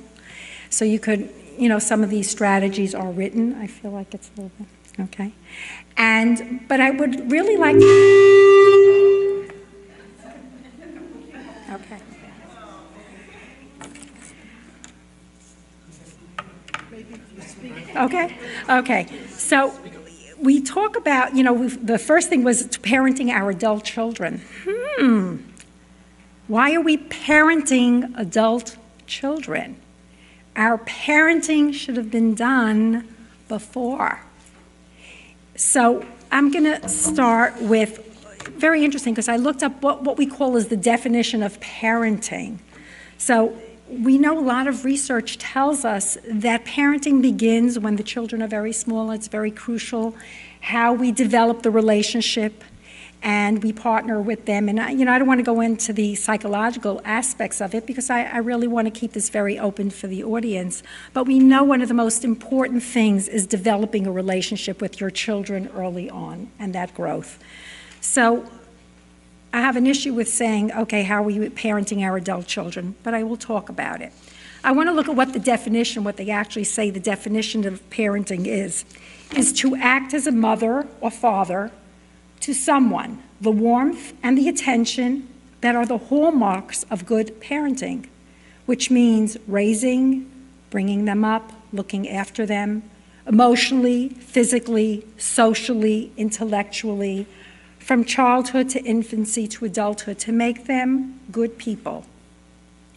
So you could, you know, some of these strategies are written. I feel like it's a little bit, okay. But I would really like to, okay. Okay. So we talk about, you know, the first thing was parenting our adult children. Why are we parenting adult children? Our parenting should have been done before. So I'm going to start with, very interesting, because I looked up what we call as the definition of parenting. So we know a lot of research tells us that parenting begins when the children are very small. It's very crucial how we develop the relationship and we partner with them. And I don't want to go into the psychological aspects of it because I really want to keep this very open for the audience. But we know one of the most important things is developing a relationship with your children early on and that growth. So I have an issue with saying, okay, how are we parenting our adult children? But I will talk about it. I want to look at what the definition, what they actually say the definition of parenting is to act as a mother or father to someone, the warmth and the attention that are the hallmarks of good parenting, which means raising, bringing them up, looking after them, emotionally, physically, socially, intellectually, from childhood to infancy to adulthood, to make them good people,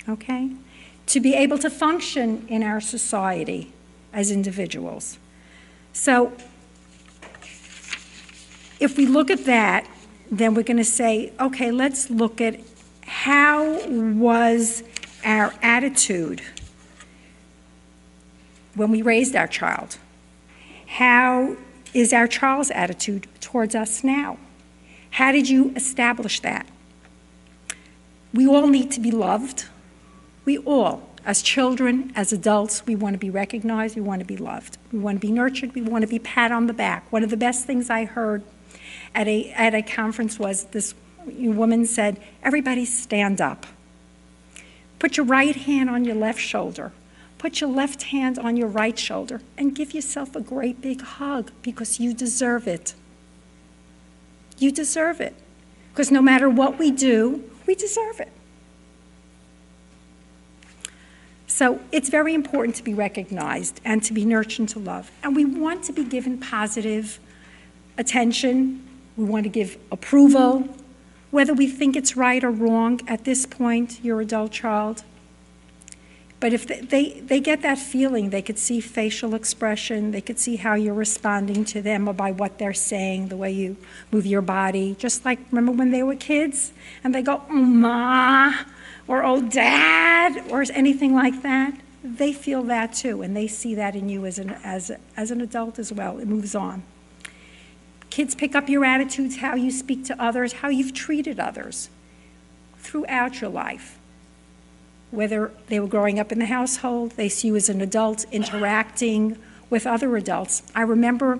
okay? To be able to function in our society as individuals. So if we look at that, then we're going to say, okay, let's look at how was our attitude when we raised our child? How is our child's attitude towards us now? How did you establish that? We all need to be loved. We all. As children, as adults, we want to be recognized, we want to be loved, we want to be nurtured, we want to be pat on the back. One of the best things I heard at a conference was this woman said, everybody stand up. Put your right hand on your left shoulder. Put your left hand on your right shoulder and give yourself a great big hug because you deserve it. You deserve it. Because no matter what we do, we deserve it. So it's very important to be recognized and to be nurtured and to love. And we want to be given positive attention. We want to give approval, whether we think it's right or wrong at this point, your adult child. But if they get that feeling, they could see facial expression, they could see how you're responding to them or by what they're saying, the way you move your body. Just like, remember when they were kids? And they go, oh, ma, or oh, dad, or anything like that? They feel that too, and they see that in you as an adult as well. It moves on. Kids pick up your attitudes, how you speak to others, how you've treated others throughout your life. Whether they were growing up in the household, they see you as an adult interacting with other adults. I remember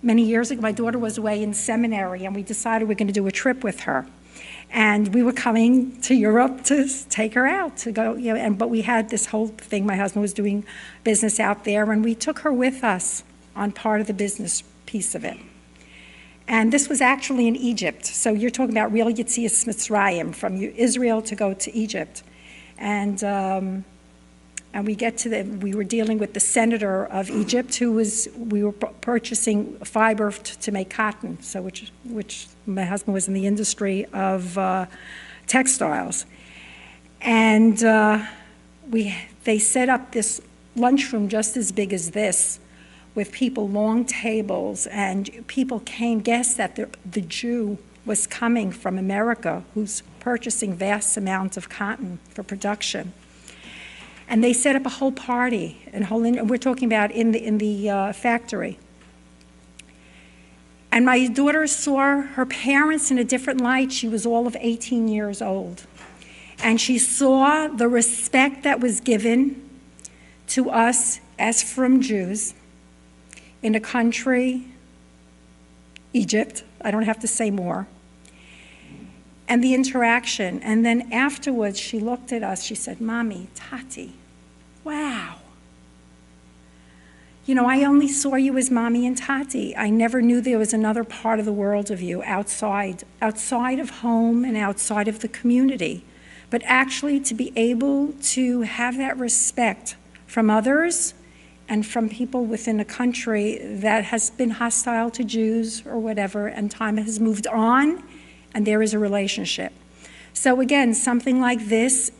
many years ago, my daughter was away in seminary, and we decided we're going to do a trip with her. And we were coming to Europe to take her out, to go, but we had this whole thing. My husband was doing business out there, and we took her with us on part of the business piece of it. And this was actually in Egypt. So you're talking about real Yetzias Mitzrayim, from Israel to go to Egypt. And we were dealing with the senator of Egypt, we were purchasing fiber to make cotton, so which my husband was in the industry of textiles. And they set up this lunchroom just as big as this, with people, long tables, and people came, guessed that the Jew was coming from America, who's purchasing vast amounts of cotton for production. And they set up a whole party, and we're talking about in the factory. And my daughter saw her parents in a different light. She was all of 18 years old. And she saw the respect that was given to us as from Jews in a country, Egypt, I don't have to say more, and the interaction. And then afterwards, she looked at us, she said, Mommy, Tati, wow. You know, I only saw you as Mommy and Tati. I never knew there was another part of the world of you outside of home and outside of the community. But actually to be able to have that respect from others and from people within a country that has been hostile to Jews or whatever, and time has moved on, and there is a relationship. So again, something like this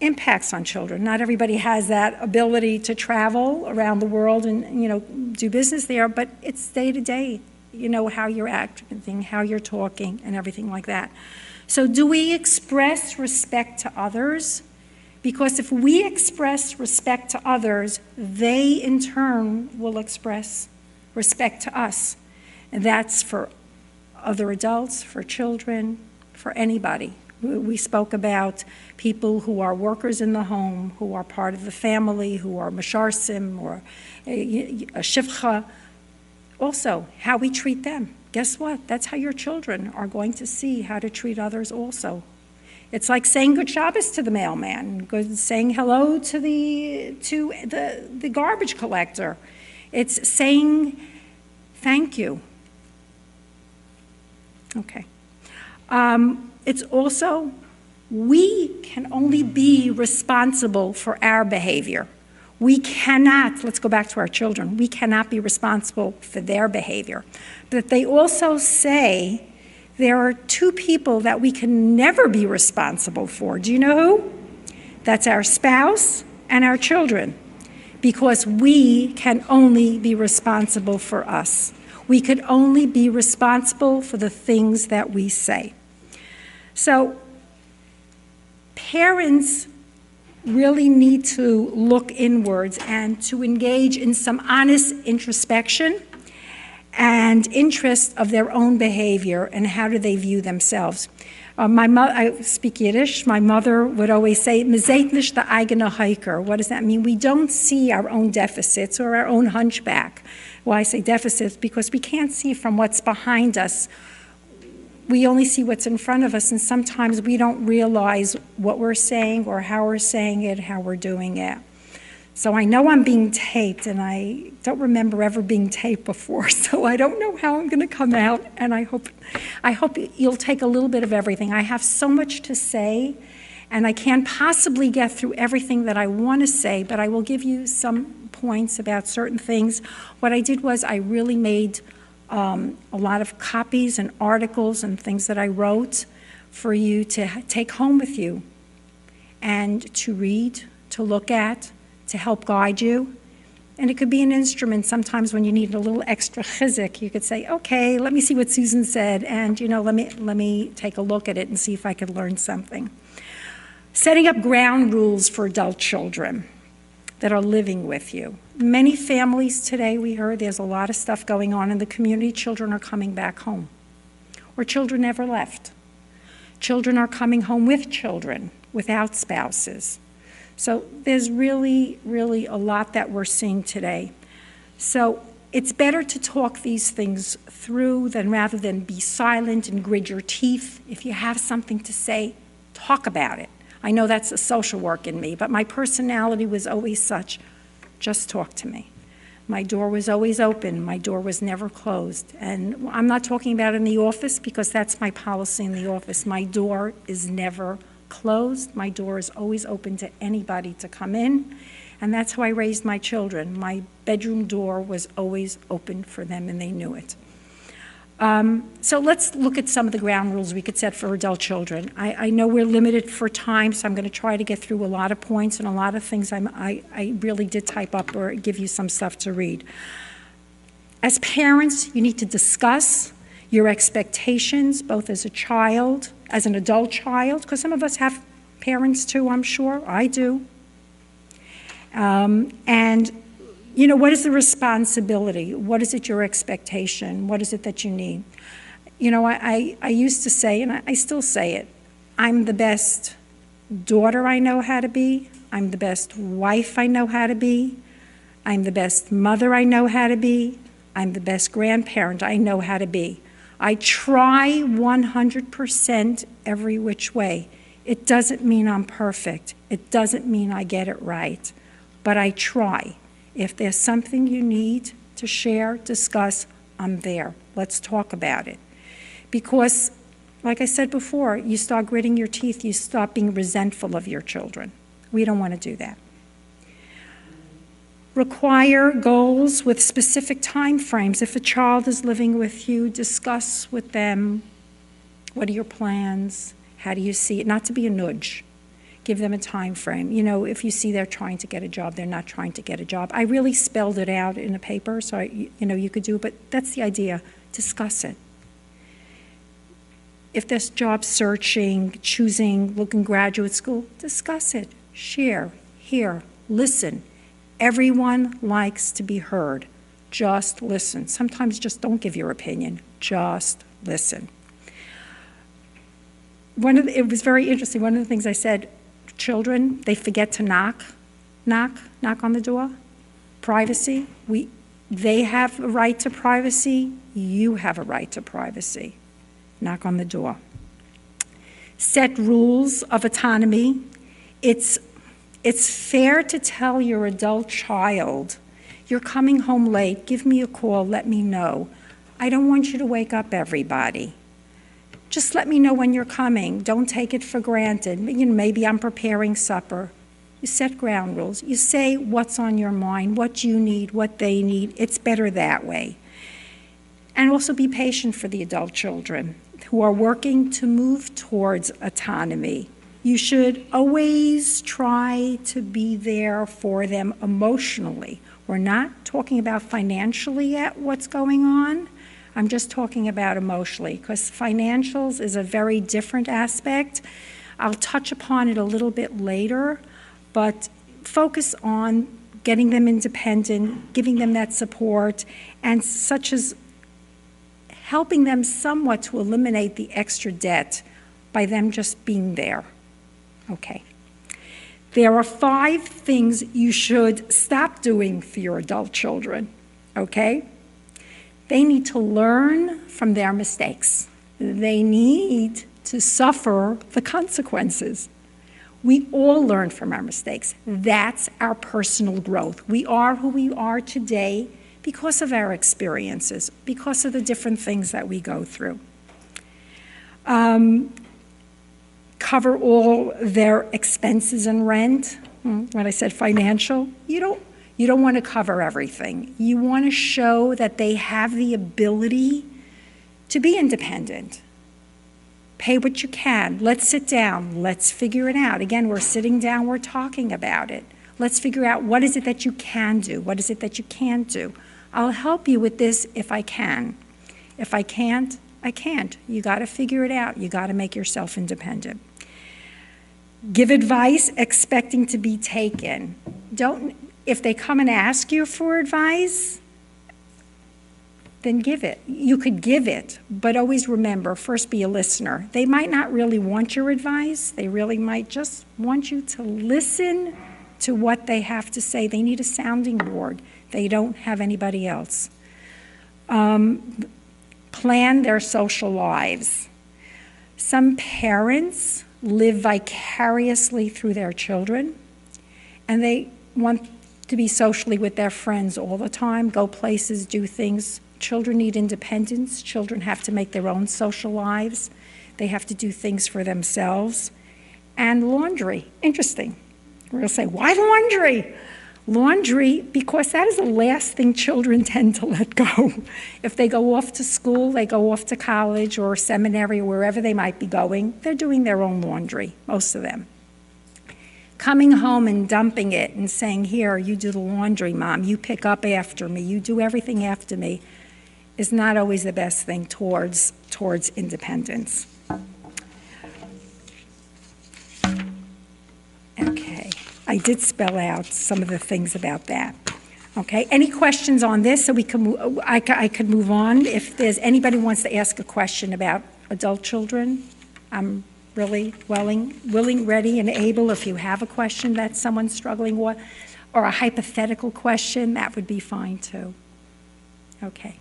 impacts on children. Not everybody has that ability to travel around the world and do business there, but it's day to day, how you're acting, how you're talking, and everything like that. So do we express respect to others? Because if we express respect to others, they in turn will express respect to us. And that's for other adults, for children, for anybody. We spoke about people who are workers in the home, who are part of the family, who are masharsim or a shivcha. Also, how we treat them. Guess what? That's how your children are going to see how to treat others also. It's like saying good Shabbos to the mailman, saying hello to the garbage collector. It's saying thank you. Okay. It's also, we can only be responsible for our behavior. We cannot, let's go back to our children, we cannot be responsible for their behavior. But they also say there are two people that we can never be responsible for. Do you know who? That's our spouse and our children, because we can only be responsible for us. We could only be responsible for the things that we say. So parents really need to look inwards and to engage in some honest introspection and interest of their own behavior and how do they view themselves. I speak Yiddish. My mother would always say, "Mezeit nicht der eigene hiker." What does that mean? We don't see our own deficits or our own hunchback. Why I say deficits? Because we can't see from what's behind us. We only see what's in front of us, and sometimes we don't realize what we're saying or how we're saying it, how we're doing it. So I know I'm being taped, and I don't remember ever being taped before, so I don't know how I'm going to come out, and I hope you'll take a little bit of everything. I have so much to say, and I can't possibly get through everything that I want to say, but I will give you some points about certain things. What I did was I really made a lot of copies and articles and things that I wrote for you to take home with you and to read, to look at, to help guide you. And it could be an instrument. Sometimes when you need a little extra chizik, you could say, okay, let me see what Susan said, and let me take a look at it and see if I could learn something. Setting up ground rules for adult children that are living with you. Many families today, we heard there's a lot of stuff going on in the community. Children are coming back home, or children never left. Children are coming home with children, without spouses. So there's really, really a lot that we're seeing today. So it's better to talk these things through rather than be silent and grit your teeth. If you have something to say, talk about it. I know that's a social work in me, but my personality was always such, just talk to me. My door was always open. My door was never closed. And I'm not talking about in the office because that's my policy in the office. My door is never closed. My door is always open to anybody to come in, and that's how I raised my children. My bedroom door was always open for them, and they knew it. So let's look at some of the ground rules we could set for adult children. I know we're limited for time, so I'm going to try to get through a lot of points and a lot of things I really did type up or give you some stuff to read. As parents, you need to discuss your expectations, both as a child, as an adult child, because some of us have parents too, I'm sure. I do. And, what is the responsibility? What is it your expectation? What is it that you need? I used to say, and I still say it, I'm the best daughter I know how to be. I'm the best wife I know how to be. I'm the best mother I know how to be. I'm the best grandparent I know how to be. I try 100% every which way. It doesn't mean I'm perfect. It doesn't mean I get it right, but I try. If there's something you need to share, discuss, I'm there. Let's talk about it. Because, like I said before, you start gritting your teeth, you start being resentful of your children. We don't want to do that. Require goals with specific time frames. If a child is living with you, discuss with them, what are your plans? How do you see it? Not to be a nudge. Give them a time frame. If you see they're trying to get a job, they're not trying to get a job. I really spelled it out in a paper, so you could do it, but that's the idea. Discuss it. If there's job searching, choosing, looking graduate school, discuss it. Share, hear, listen. Everyone likes to be heard. Just listen. Sometimes just don't give your opinion. Just listen. It was very interesting. One of the things I said, children, they forget to knock on the door. Privacy. They have a right to privacy. You have a right to privacy. Knock on the door. Set rules of autonomy. It's fair to tell your adult child, you're coming home late, give me a call, let me know. I don't want you to wake up everybody. Just let me know when you're coming. Don't take it for granted. Maybe I'm preparing supper. You set ground rules. You say what's on your mind, what you need, what they need. It's better that way. And also be patient for the adult children who are working to move towards autonomy. You should always try to be there for them emotionally. We're not talking about financially yet what's going on. I'm just talking about emotionally, because financials is a very different aspect. I'll touch upon it a little bit later, but focus on getting them independent, giving them that support, and such as helping them somewhat to eliminate the extra debt by them just being there. Okay. There are 5 things you should stop doing for your adult children, okay? They need to learn from their mistakes. They need to suffer the consequences. We all learn from our mistakes. That's our personal growth. We are who we are today because of our experiences, because of the different things that we go through. Cover all their expenses and rent. When I said financial, you don't want to cover everything. You want to show that they have the ability to be independent. Pay what you can. Let's sit down. Let's figure it out. Again, we're sitting down, we're talking about it. Let's figure out what is it that you can do? What is it that you can't do? I'll help you with this if I can. If I can't, I can't. You got to figure it out. You got to make yourself independent. Give advice expecting to be taken. If they come and ask you for advice, then give it. You could give it, but always remember, first be a listener. They might not really want your advice. They really might just want you to listen to what they have to say. They need a sounding board. They don't have anybody else. Plan their social lives. Some parents live vicariously through their children, and they want to be socially with their friends all the time, go places, do things. Children need independence. Children have to make their own social lives. They have to do things for themselves. And laundry, interesting. We're going to say, why laundry? Laundry, because that is the last thing children tend to let go. If they go off to school, they go off to college or seminary or wherever they might be going, they're doing their own laundry, most of them. Coming home and dumping it and saying, here, you do the laundry, Mom, you pick up after me, you do everything after me, is not always the best thing towards independence. Okay, I did spell out some of the things about that. Okay, any questions on this so we can I could move on? If there's anybody who wants to ask a question about adult children, I'm really willing, ready, and able. If you have a question that someone's struggling with, or a hypothetical question, that would be fine too. Okay.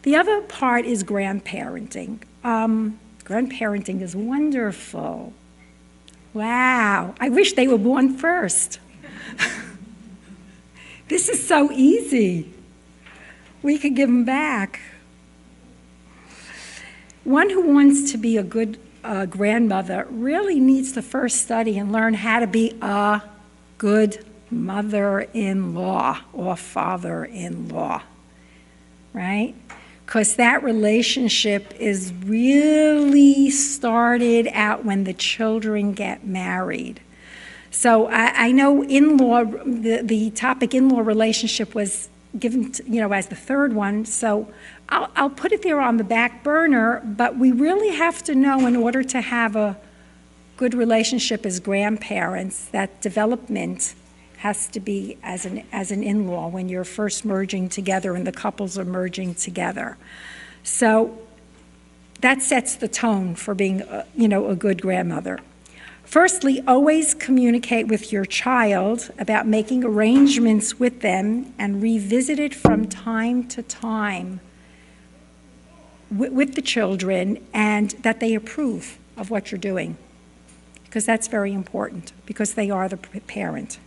The other part is grandparenting. Grandparenting is wonderful. Wow, I wish they were born first. This is so easy. We could give them back. One who wants to be a good grandmother really needs to first study and learn how to be a good mother-in-law or father-in-law, right? Because that relationship is really started out when the children get married. So I know in-law, the topic in-law relationship was given, as the third one. So I'll put it there on the back burner, but we really have to know in order to have a good relationship as grandparents, that development has to be as an in-law when you're first merging together and the couples are merging together. So that sets the tone for being, a good grandmother. Firstly, always communicate with your child about making arrangements with them and revisit it from time to time with the children, and that they approve of what you're doing, because that's very important, because they are the parent.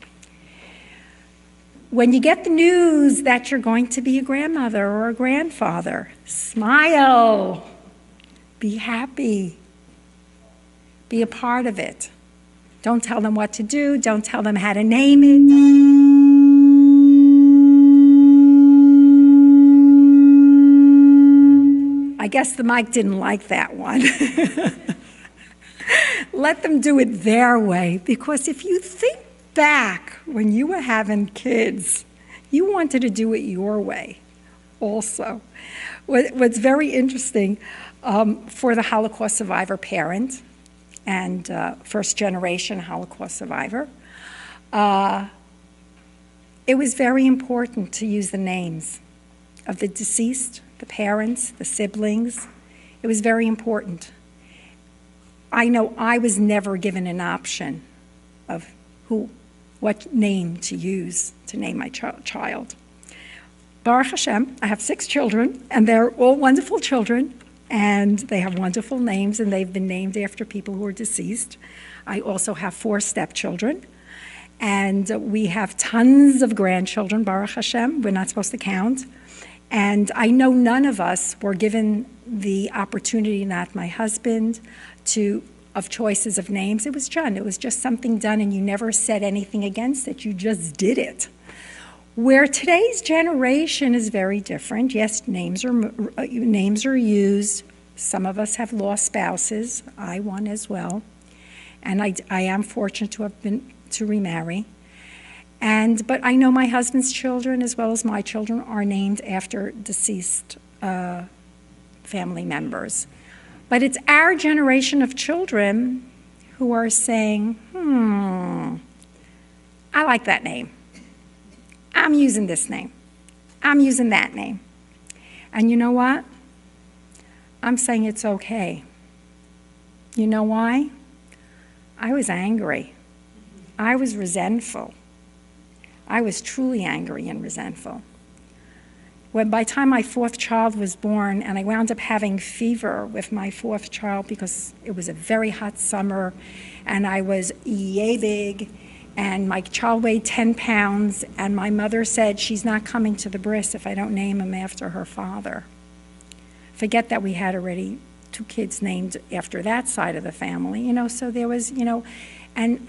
When you get the news that you're going to be a grandmother or a grandfather, smile, be happy, be a part of it. Don't tell them what to do, don't tell them how to name it. I guess the mic didn't like that one. Let them do it their way, because if you think back when you were having kids, you wanted to do it your way also. What's very interesting for the Holocaust survivor parent and first generation Holocaust survivor, it was very important to use the names of the deceased, the parents, the siblings. It was very important. I know I was never given an option of what name to use to name my child. Baruch Hashem, I have 6 children, and they're all wonderful children, and they have wonderful names, and they've been named after people who are deceased. I also have 4 stepchildren, and we have tons of grandchildren, Baruch Hashem. We're not supposed to count. And I know none of us were given the opportunity, not my husband, of choices of names. It was done. It was just something done, and you never said anything against it. You just did it. Where today's generation is very different. Yes, names are used. Some of us have lost spouses. I one as well. And I am fortunate to remarry. But I know my husband's children, as well as my children, are named after deceased family members. But it's our generation of children who are saying, I like that name. I'm using this name. I'm using that name. And you know what? I'm saying it's okay. You know why? I was angry. I was resentful. I was truly angry and resentful. By the time my 4th child was born, and I wound up having fever with my 4th child because it was a very hot summer, and I was yay big, and my child weighed 10 pounds, and my mother said she's not coming to the bris if I don't name him after her father. Forget that we had already 2 kids named after that side of the family, so there was, and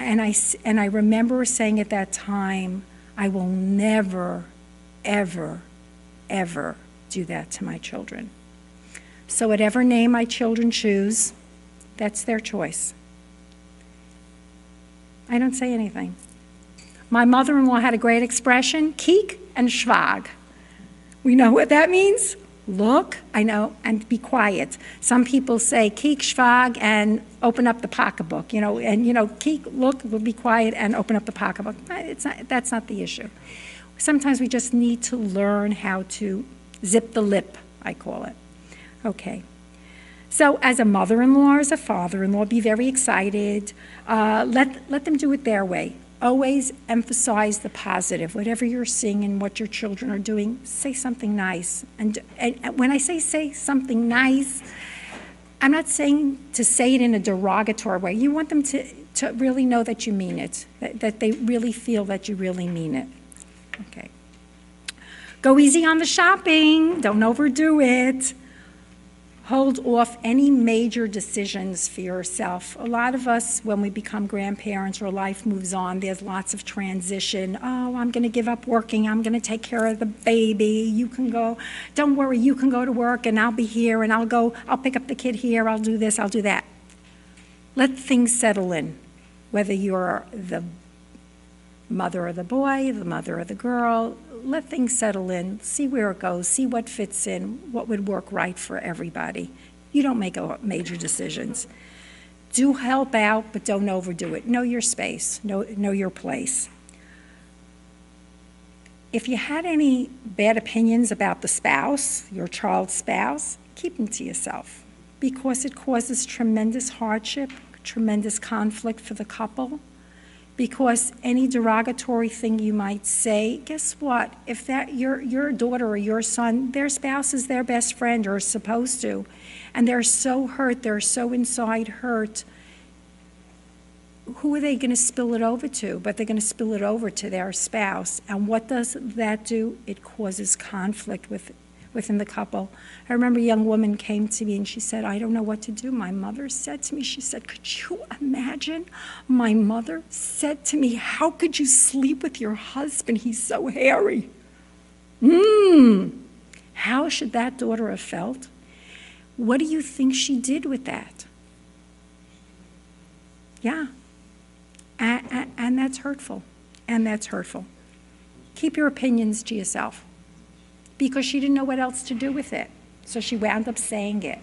I remember saying at that time, I will never, ever, ever do that to my children. So whatever name my children choose, that's their choice. I don't say anything. My mother-in-law had a great expression, kiek and schwag. We know what that means? Look, I know, and be quiet. Some people say kiek, schwag, and open up the pocketbook, kiek, look, we'll be quiet, and open up the pocketbook. That's not the issue. Sometimes we just need to learn how to zip the lip, I call it. Okay. So as a mother-in-law, as a father-in-law, be very excited. Let them do it their way. Always emphasize the positive. Whatever you're seeing and what your children are doing, say something nice. And when I say something nice, I'm not saying to say it in a derogatory way. You want them to really know that you mean it, that they really feel that you really mean it. Okay. Go easy on the shopping. Don't overdo it. Hold off any major decisions for yourself. A lot of us, when we become grandparents or life moves on, there's lots of transition. Oh, I'm going to give up working. I'm going to take care of the baby. You can go. Don't worry, you can go to work and I'll be here and I'll pick up the kid here. I'll do this, I'll do that. Let things settle in, whether you're the mother of the boy, the mother of the girl. Let things settle in, see where it goes, see what fits in, what would work right for everybody. You don't make major decisions. Do help out, but don't overdo it. Know your space, know your place. If you had any bad opinions about the spouse, your child's spouse, keep them to yourself, because it causes tremendous hardship, tremendous conflict for the couple. Because any derogatory thing you might say, guess what? If that your daughter or your son, their spouse is their best friend or is supposed to, and they're so hurt, they're so inside hurt, who are they going to spill it over to? But they're going to spill it over to their spouse. And what does that do? It causes conflict within the couple. I remember a young woman came to me and she said, I don't know what to do. My mother said to me, she said, could you imagine? My mother said to me, how could you sleep with your husband? He's so hairy. How should that daughter have felt? What do you think she did with that? Yeah. And that's hurtful. And that's hurtful. Keep your opinions to yourself. Because she didn't know what else to do with it. So she wound up saying it.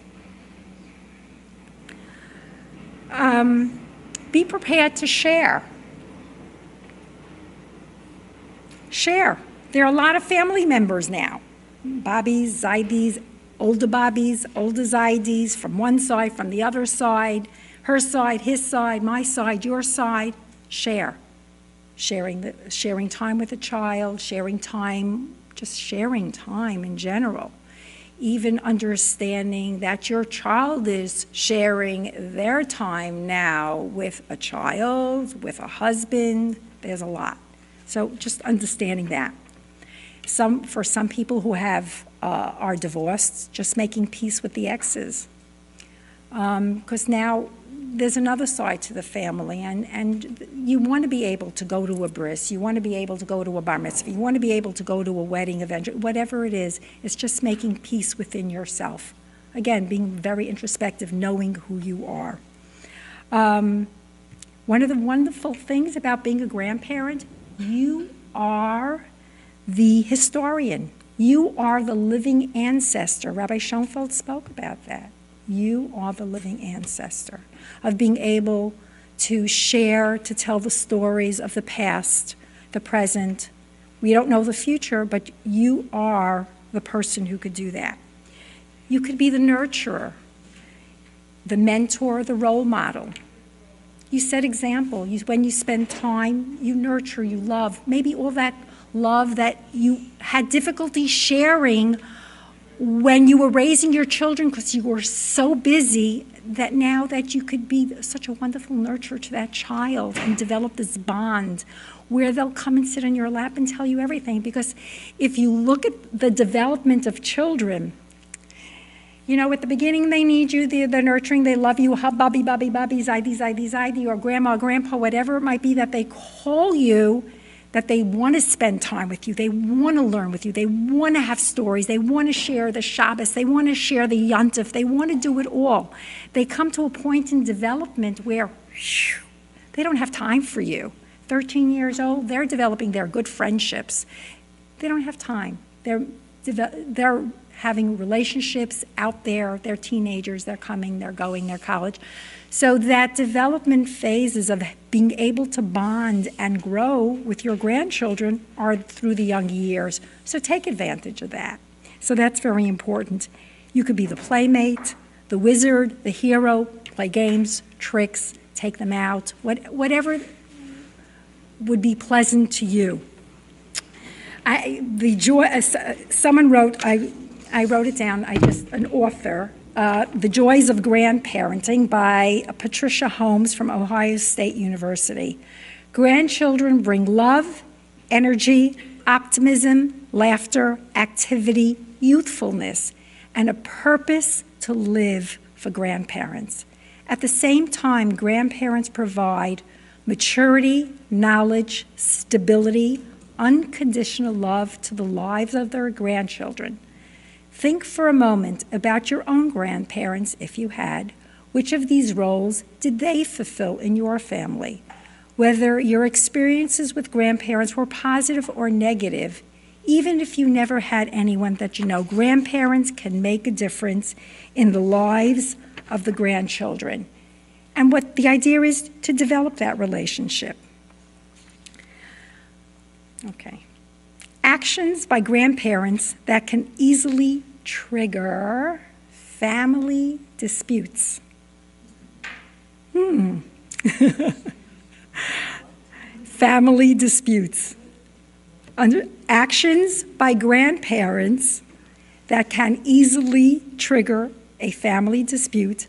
Be prepared to share. Share. There are a lot of family members now. Bobbies, Zaidis, older Bobbies, older Zaidis, from one side, from the other side. her side, his side, my side, your side, share. Sharing time with a child, sharing time, just sharing time in general. Even understanding that your child is sharing their time now with a child, with a husband, there's a lot. So just understanding that. For some people who are divorced, just making peace with the exes. Because now there's another side to the family, and you want to be able to go to a bris, you want to be able to go to a bar mitzvah, you want to be able to go to a wedding event, whatever it is, it's just making peace within yourself. Again, being very introspective, knowing who you are. One of the wonderful things about being a grandparent, you are the historian. You are the living ancestor. Rabbi Schonfeld spoke about that. You are the living ancestor of being able to share, to tell the stories of the past, the present. We don't know the future, but you are the person who could do that. You could be the nurturer, the mentor, the role model. You set example. When you spend time, you nurture, you love. Maybe all that love that you had difficulty sharing when you were raising your children because you were so busy, that now that you could be such a wonderful nurturer to that child and develop this bond where they'll come and sit on your lap and tell you everything. Because if you look at the development of children, you know, at the beginning they need you, they're nurturing, they love you, bubby, bubby, bubby, zaidi, or grandma, grandpa, whatever it might be that they call you, that they want to spend time with you, they want to learn with you, they want to have stories, they want to share the Shabbos, they want to share the Yontif, they want to do it all. They come to a point in development where they don't have time for you. 13 years old, they're developing their good friendships. They don't have time. They're having relationships out there, they're teenagers, they're coming, they're going, they're college. So that development phases of being able to bond and grow with your grandchildren are through the young years. So take advantage of that. So that's very important. You could be the playmate, the wizard, the hero, play games, tricks, take them out, whatever would be pleasant to you. Someone wrote, I wrote it down, an author, The Joys of Grandparenting by Patricia Holmes from Ohio State University. Grandchildren bring love, energy, optimism, laughter, activity, youthfulness, and a purpose to live for grandparents. At the same time, grandparents provide maturity, knowledge, stability, unconditional love to the lives of their grandchildren. Think for a moment about your own grandparents, if you had. Which of these roles did they fulfill in your family? Whether your experiences with grandparents were positive or negative, even if you never had anyone that you know, grandparents can make a difference in the lives of the grandchildren. And what the idea is to develop that relationship. Okay. Actions by grandparents that can easily trigger family disputes. Family disputes. Actions by grandparents that can easily trigger a family dispute.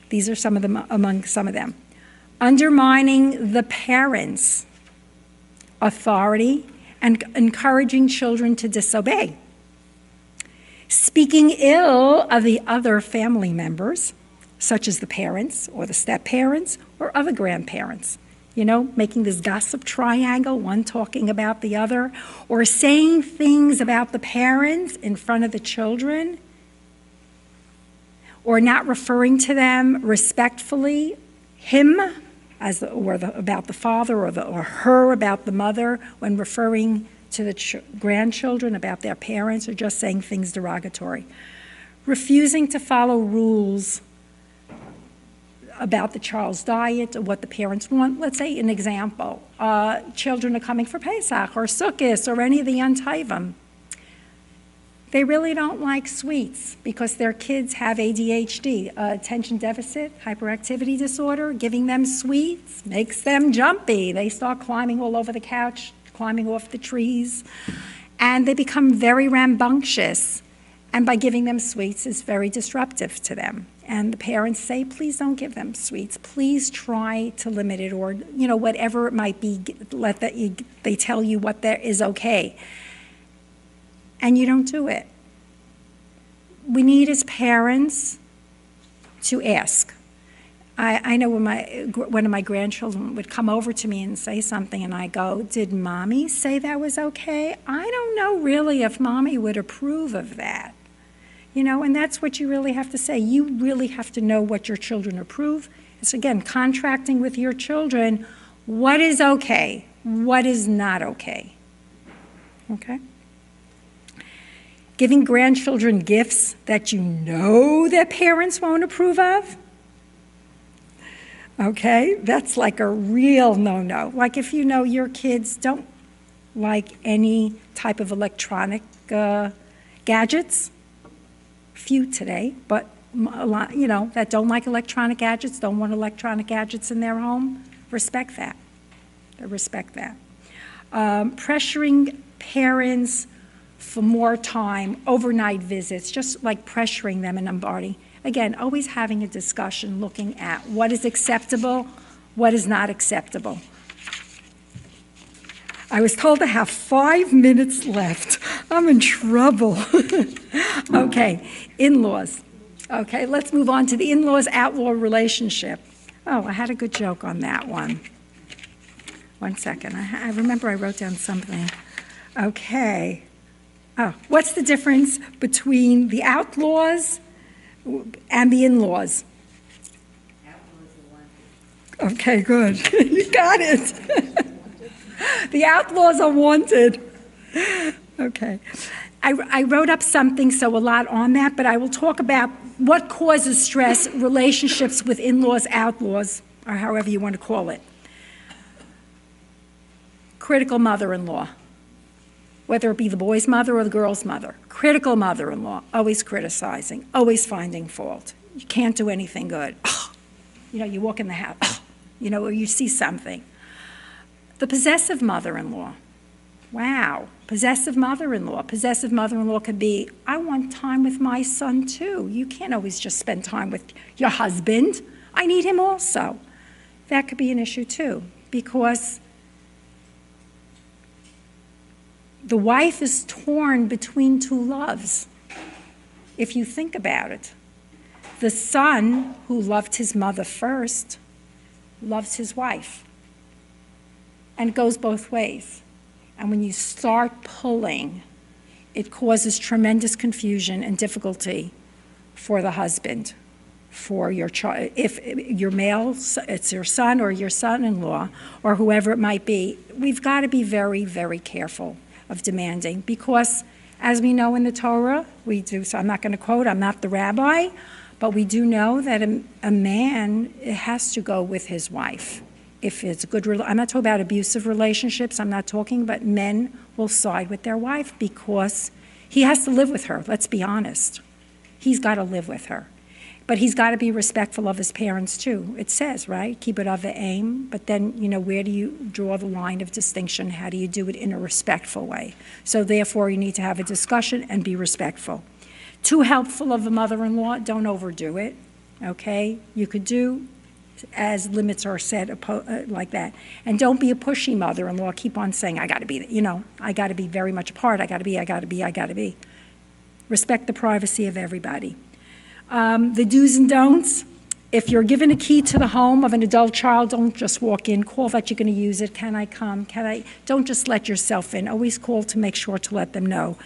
These are some of them, among some of them. Undermining the parents' authority and encouraging children to disobey. Speaking ill of the other family members, such as the parents or the step-parents or other grandparents. You know, making this gossip triangle, one talking about the other, or saying things about the parents in front of the children, or not referring to them respectfully, him about the father, or her about the mother, when referring to the grandchildren about their parents, or just saying things derogatory. Refusing to follow rules about the child's diet or what the parents want. Let's say an example, children are coming for Pesach or Sukkot or any of the Yom Tovim. They really don't like sweets because their kids have ADHD, attention deficit hyperactivity disorder. Giving them sweets makes them jumpy. They start climbing all over the couch, climbing off the trees, and they become very rambunctious. And by giving them sweets is very disruptive to them. And the parents say, please don't give them sweets. Please try to limit it, or whatever it might be, they tell you what there is okay. And you don't do it. We need as parents to ask. I know when one of my grandchildren would come over to me and say something, and I go, did mommy say that was okay? I don't know really if mommy would approve of that. And that's what you really have to say. You really have to know what your children approve. It's, again, contracting with your children. What is okay? What is not okay? Okay? Giving grandchildren gifts that you know their parents won't approve of. Okay? That's like a real no-no. Like if you know your kids don't like any type of electronic gadgets, few today, but a lot, that don't like electronic gadgets, don't want electronic gadgets in their home, respect that. Respect that. Pressuring parents for more time, overnight visits, just like pressuring them and bombarding. Again, always having a discussion, looking at what is acceptable, what is not acceptable. I was told to have 5 minutes left. I'm in trouble. Okay, in-laws. Okay, let's move on to the in-laws outlaw relationship. Oh, I had a good joke on that one. 1 second. I remember I wrote down something. Okay. Oh, what's the difference between the outlaws and the in-laws? Okay, good. You got it. The outlaws are wanted. Okay. I wrote up something, so a lot on that, but I will talk about what causes stress, relationships with in-laws, outlaws, or however you want to call it. Critical mother-in-law, whether it be the boy's mother or the girl's mother. Critical mother-in-law, always criticizing, always finding fault. You can't do anything good. You walk in the house, or you see something. The possessive mother-in-law. Wow, possessive mother-in-law. Possessive mother-in-law could be, I want time with my son too. You can't always just spend time with your husband. I need him also. That could be an issue too, because the wife is torn between two loves. If you think about it, the son who loved his mother first loves his wife. And it goes both ways. And when you start pulling, it causes tremendous confusion and difficulty for the husband, for your child. If your male, it's your son or your son-in-law or whoever it might be, we've got to be very, very careful of demanding, because as we know in the Torah, we do, so I'm not going to quote, I'm not the rabbi, but we do know that a man has to go with his wife. If it's a good, I'm not talking about abusive relationships, I'm not talking, but men will side with their wife because he has to live with her, let's be honest. He's got to live with her. But he's got to be respectful of his parents too. It says, right, keep it of the aim, but then, where do you draw the line of distinction? How do you do it in a respectful way? So therefore, you need to have a discussion and be respectful. Too helpful of a mother-in-law, don't overdo it, okay? You could do as limits are set like that. And don't be a pushy mother-in-law. Keep on saying, I got to be, I got to be very much apart. I got to be. Respect the privacy of everybody. The do's and don'ts. If you're given a key to the home of an adult child, don't just walk in. Call that you're going to use it. Can I come? Don't just let yourself in. Always call to make sure to let them know.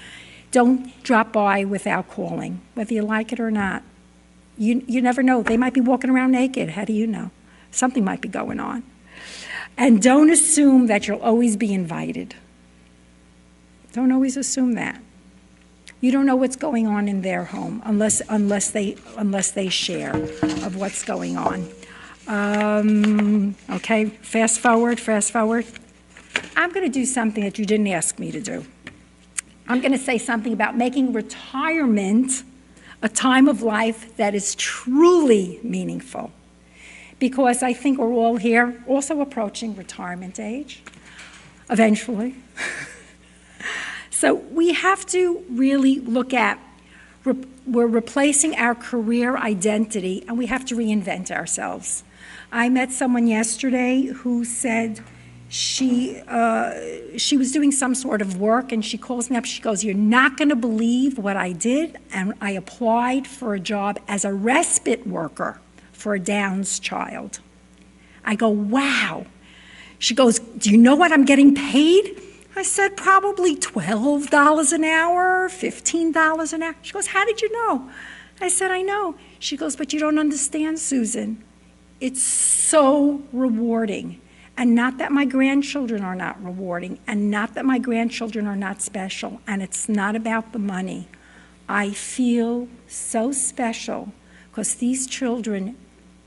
Don't drop by without calling, whether you like it or not. You never know. They might be walking around naked. How do you know? Something might be going on. And don't assume that you'll always be invited. Don't always assume that. You don't know what's going on in their home unless they share of what's going on. Okay, fast forward. I'm going to do something that you didn't ask me to do. I'm going to say something about making retirement a time of life that is truly meaningful. Because I think we're all here also approaching retirement age, eventually. So we have to really look at, we're replacing our career identity and we have to reinvent ourselves. I met someone yesterday who said she was doing some sort of work and she calls me up, she goes, "You're not gonna believe what I did," and I applied for a job as a respite worker for a Downs child. I go, "Wow." She goes, "Do you know what I'm getting paid?" I said, "Probably $12 an hour, $15 an hour." She goes, "How did you know?" I said, "I know." She goes, "But you don't understand, Susan. It's so rewarding. And not that my grandchildren are not rewarding, and not that my grandchildren are not special, and it's not about the money. I feel so special because these children,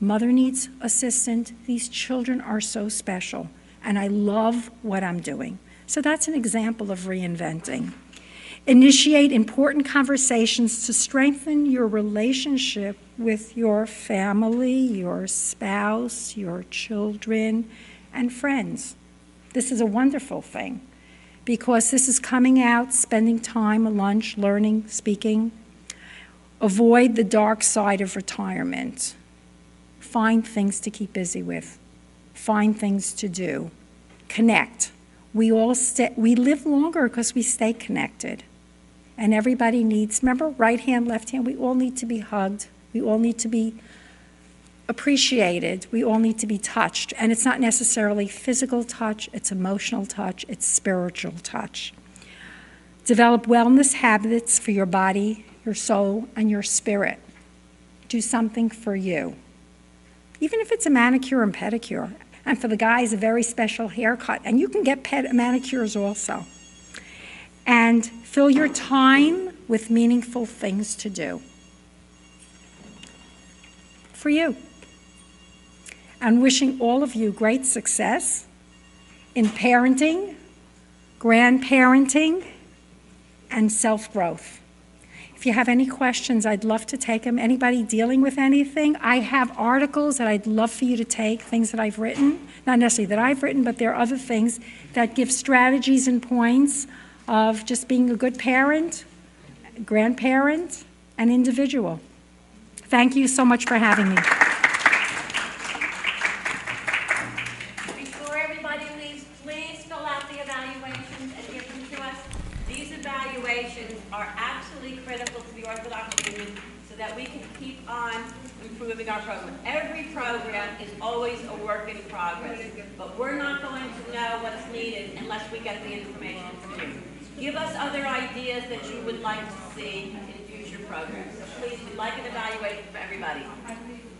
mother needs assistance, these children are so special, and I love what I'm doing." So that's an example of reinventing. Initiate important conversations to strengthen your relationship with your family, your spouse, your children, and friends. This is a wonderful thing because this is coming out, spending time at lunch, learning, speaking. Avoid the dark side of retirement. Find things to keep busy with. Find things to do. Connect. We live longer because we stay connected. And everybody needs, remember, right hand, left hand, we all need to be hugged. We all need to be appreciated. We all need to be touched. And it's not necessarily physical touch, it's emotional touch, it's spiritual touch. Develop wellness habits for your body, your soul, and your spirit. Do something for you. Even if it's a manicure and pedicure. And for the guys, a very special haircut. And you can get manicures also. And fill your time with meaningful things to do. For you. And wishing all of you great success in parenting, grandparenting, and self-growth. If you have any questions, I'd love to take them. Anybody dealing with anything? I have articles that I'd love for you to take, things that I've written. Not necessarily that I've written, but there are other things that give strategies and points of just being a good parent, grandparent, and individual. Thank you so much for having me. Before everybody leaves, please fill out the evaluations and give them to us. These evaluations are absolutely critical to the Orthodox Union so that we can keep on improving our program. Every program is always a work in progress, but we're not going to know what's needed unless we get the information from you. Give us other ideas that you would like to see in future programs. So please, we'd like an evaluation for everybody.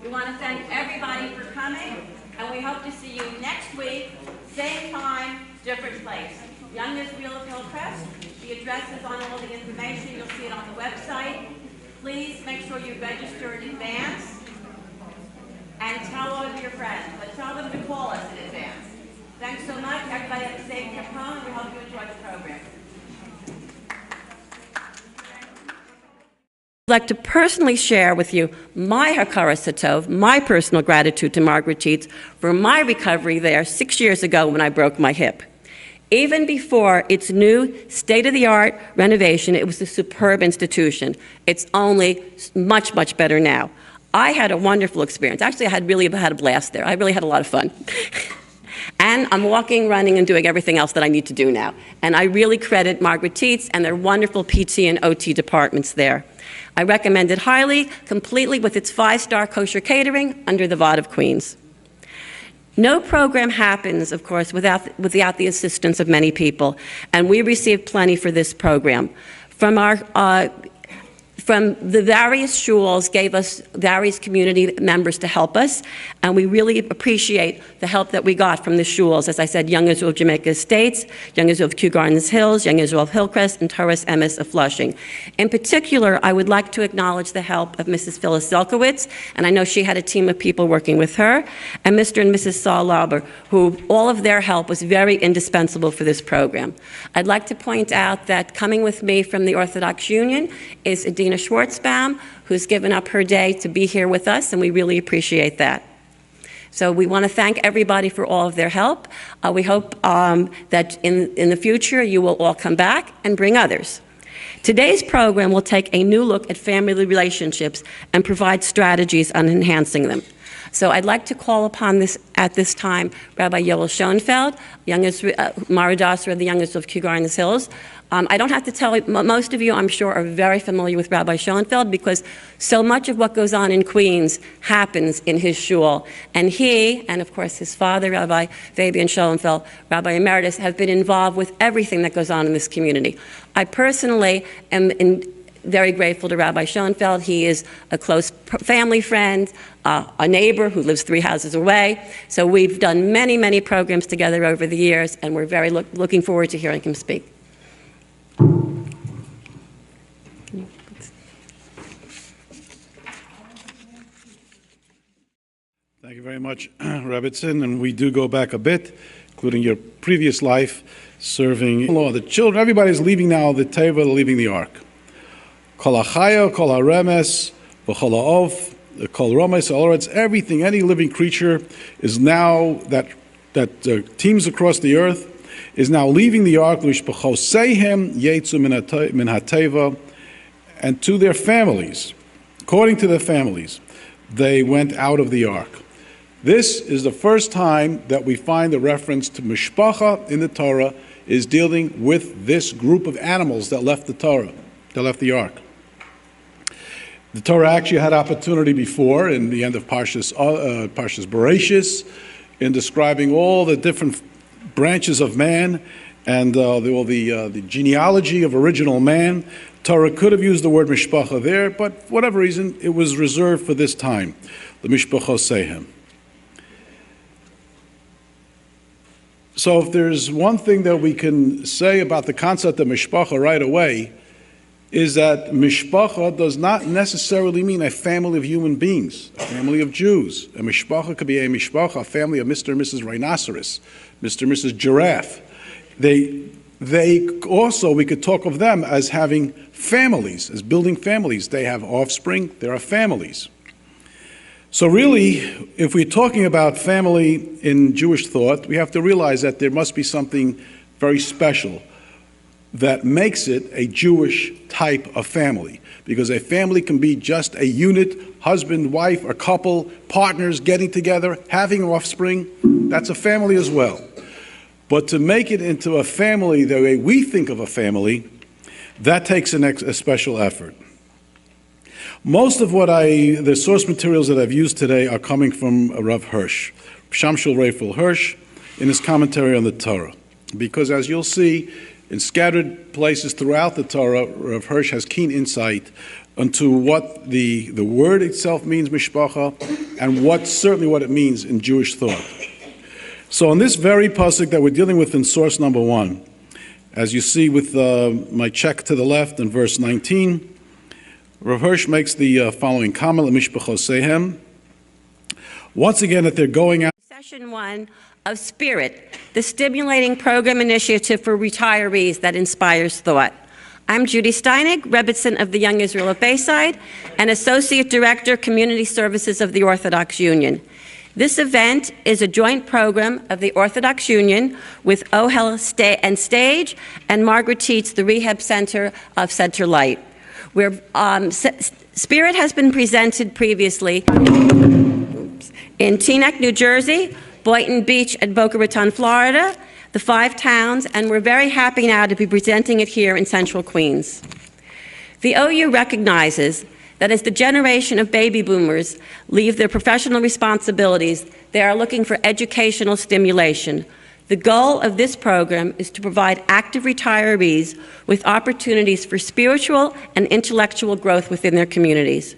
We want to thank everybody for coming, and we hope to see you next week, same time, different place. Young Israel Hill Press. The address is on all the information. You'll see it on the website. Please make sure you register in advance and tell all of your friends, but tell them to call us in advance. Thanks so much. Everybody have a safe trip home. We hope you enjoy the program. I'd like to personally share with you my Hakaras Hatov, my personal gratitude to Margaret Tietz for my recovery there 6 years ago when I broke my hip. Even before its new state-of-the-art renovation, it was a superb institution. It's only much, much better now. I had a wonderful experience. Actually, I had a blast there. I really had a lot of fun. And I'm walking, running, and doing everything else that I need to do now. And I really credit Margaret Tietz and their wonderful PT and OT departments there. I recommend it highly, completely with its 5-star kosher catering under the Vod of Queens. No program happens, of course, without the assistance of many people, and we receive plenty for this program. From our from the various shuls gave us various community members to help us, and we really appreciate the help that we got from the shuls. As I said, Young Israel of Jamaica Estates, Young Israel of Kew Gardens Hills, Young Israel of Hillcrest, and Toras Emes of Flushing. In particular, I would like to acknowledge the help of Mrs. Phyllis Zelkowitz, and I know she had a team of people working with her, and Mr. and Mrs. Saul Lauber, who all of their help was very indispensable for this program. I'd like to point out that coming with me from the Orthodox Union is Adina Schwartzbaum, who's given up her day to be here with us, and we really appreciate that. So we want to thank everybody for all of their help. We hope that in the future you will all come back and bring others. Today's program will take a new look at family relationships and provide strategies on enhancing them. So I'd like to call upon at this time Rabbi Yoel Schonfeld, Maradasra of the Young Israel of Kew Gardens Hills. I don't have to tell you, most of you I'm sure are very familiar with Rabbi Schonfeld because so much of what goes on in Queens happens in his shul. And he, and of course his father, Rabbi Fabian Schonfeld, Rabbi Emeritus, have been involved with everything that goes on in this community. I personally am very grateful to Rabbi Schonfeld. He is a close family friend, a neighbor who lives 3 houses away. So we've done many, many programs together over the years, and we're very looking forward to hearing him speak. Thank you very much, Rebbitzin. And we do go back a bit, including your previous life, serving the children. Everybody's leaving now the Teva, leaving the Ark. Kol hachaya, kol haremes, v'chol ha'of, kol romes, ha'oretz, everything, any living creature is now, that teems across the earth, is now leaving the Ark, l'ishpachosehem yetzu min ha'teva, and to their families, according to their families, they went out of the Ark. This is the first time that we find the reference to mishpacha in the Torah is dealing with this group of animals that left the Torah, that left the Ark. The Torah actually had opportunity before in the end of Parshas Bereshis in describing all the different branches of man and the genealogy of original man. Torah could have used the word mishpacha there, but for whatever reason, it was reserved for this time, the mishpachosehem. So if there's one thing that we can say about the concept of mishpacha right away, is that mishpacha does not necessarily mean a family of human beings, a family of Jews. A mishpacha could be a mishpacha, a family of Mr. and Mrs. Rhinoceros, Mr. and Mrs. Giraffe. They also, we could talk of them as having families, as building families. They have offspring, there are families. So really, if we're talking about family in Jewish thought, we have to realize that there must be something very special that makes it a Jewish type of family. Because a family can be just a unit, husband, wife, a couple, partners getting together, having offspring. That's a family as well. But to make it into a family the way we think of a family, that takes a special effort. Most of the source materials that I've used today are coming from Rav Hirsch, Shamshul Raphael Hirsch, in his commentary on the Torah. Because as you'll see, in scattered places throughout the Torah, Rav Hirsch has keen insight into what the word itself means, mishpacha, and certainly what it means in Jewish thought. So on this very pasuk that we're dealing with in source number 1, as you see with my check to the left in verse 19, Rav Hirsch makes the following comment, mishpachosehem. Once again, that they're going out. Session 1 of Spirit, the stimulating program initiative for retirees that inspires thought. I'm Judy Steinig, Rebbitzin of the Young Israel of Bayside, and Associate Director, Community Services of the Orthodox Union. This event is a joint program of the Orthodox Union with OHEL and Stage and Margaret Tietz, the Rehab Center of Center Light, where Spirit has been presented previously in Teaneck, New Jersey, Boynton Beach and Boca Raton, Florida, the 5 towns, and we're very happy now to be presenting it here in Central Queens. The OU recognizes that as the generation of baby boomers leave their professional responsibilities, they are looking for educational stimulation The goal of this program is to provide active retirees with opportunities for spiritual and intellectual growth within their communities.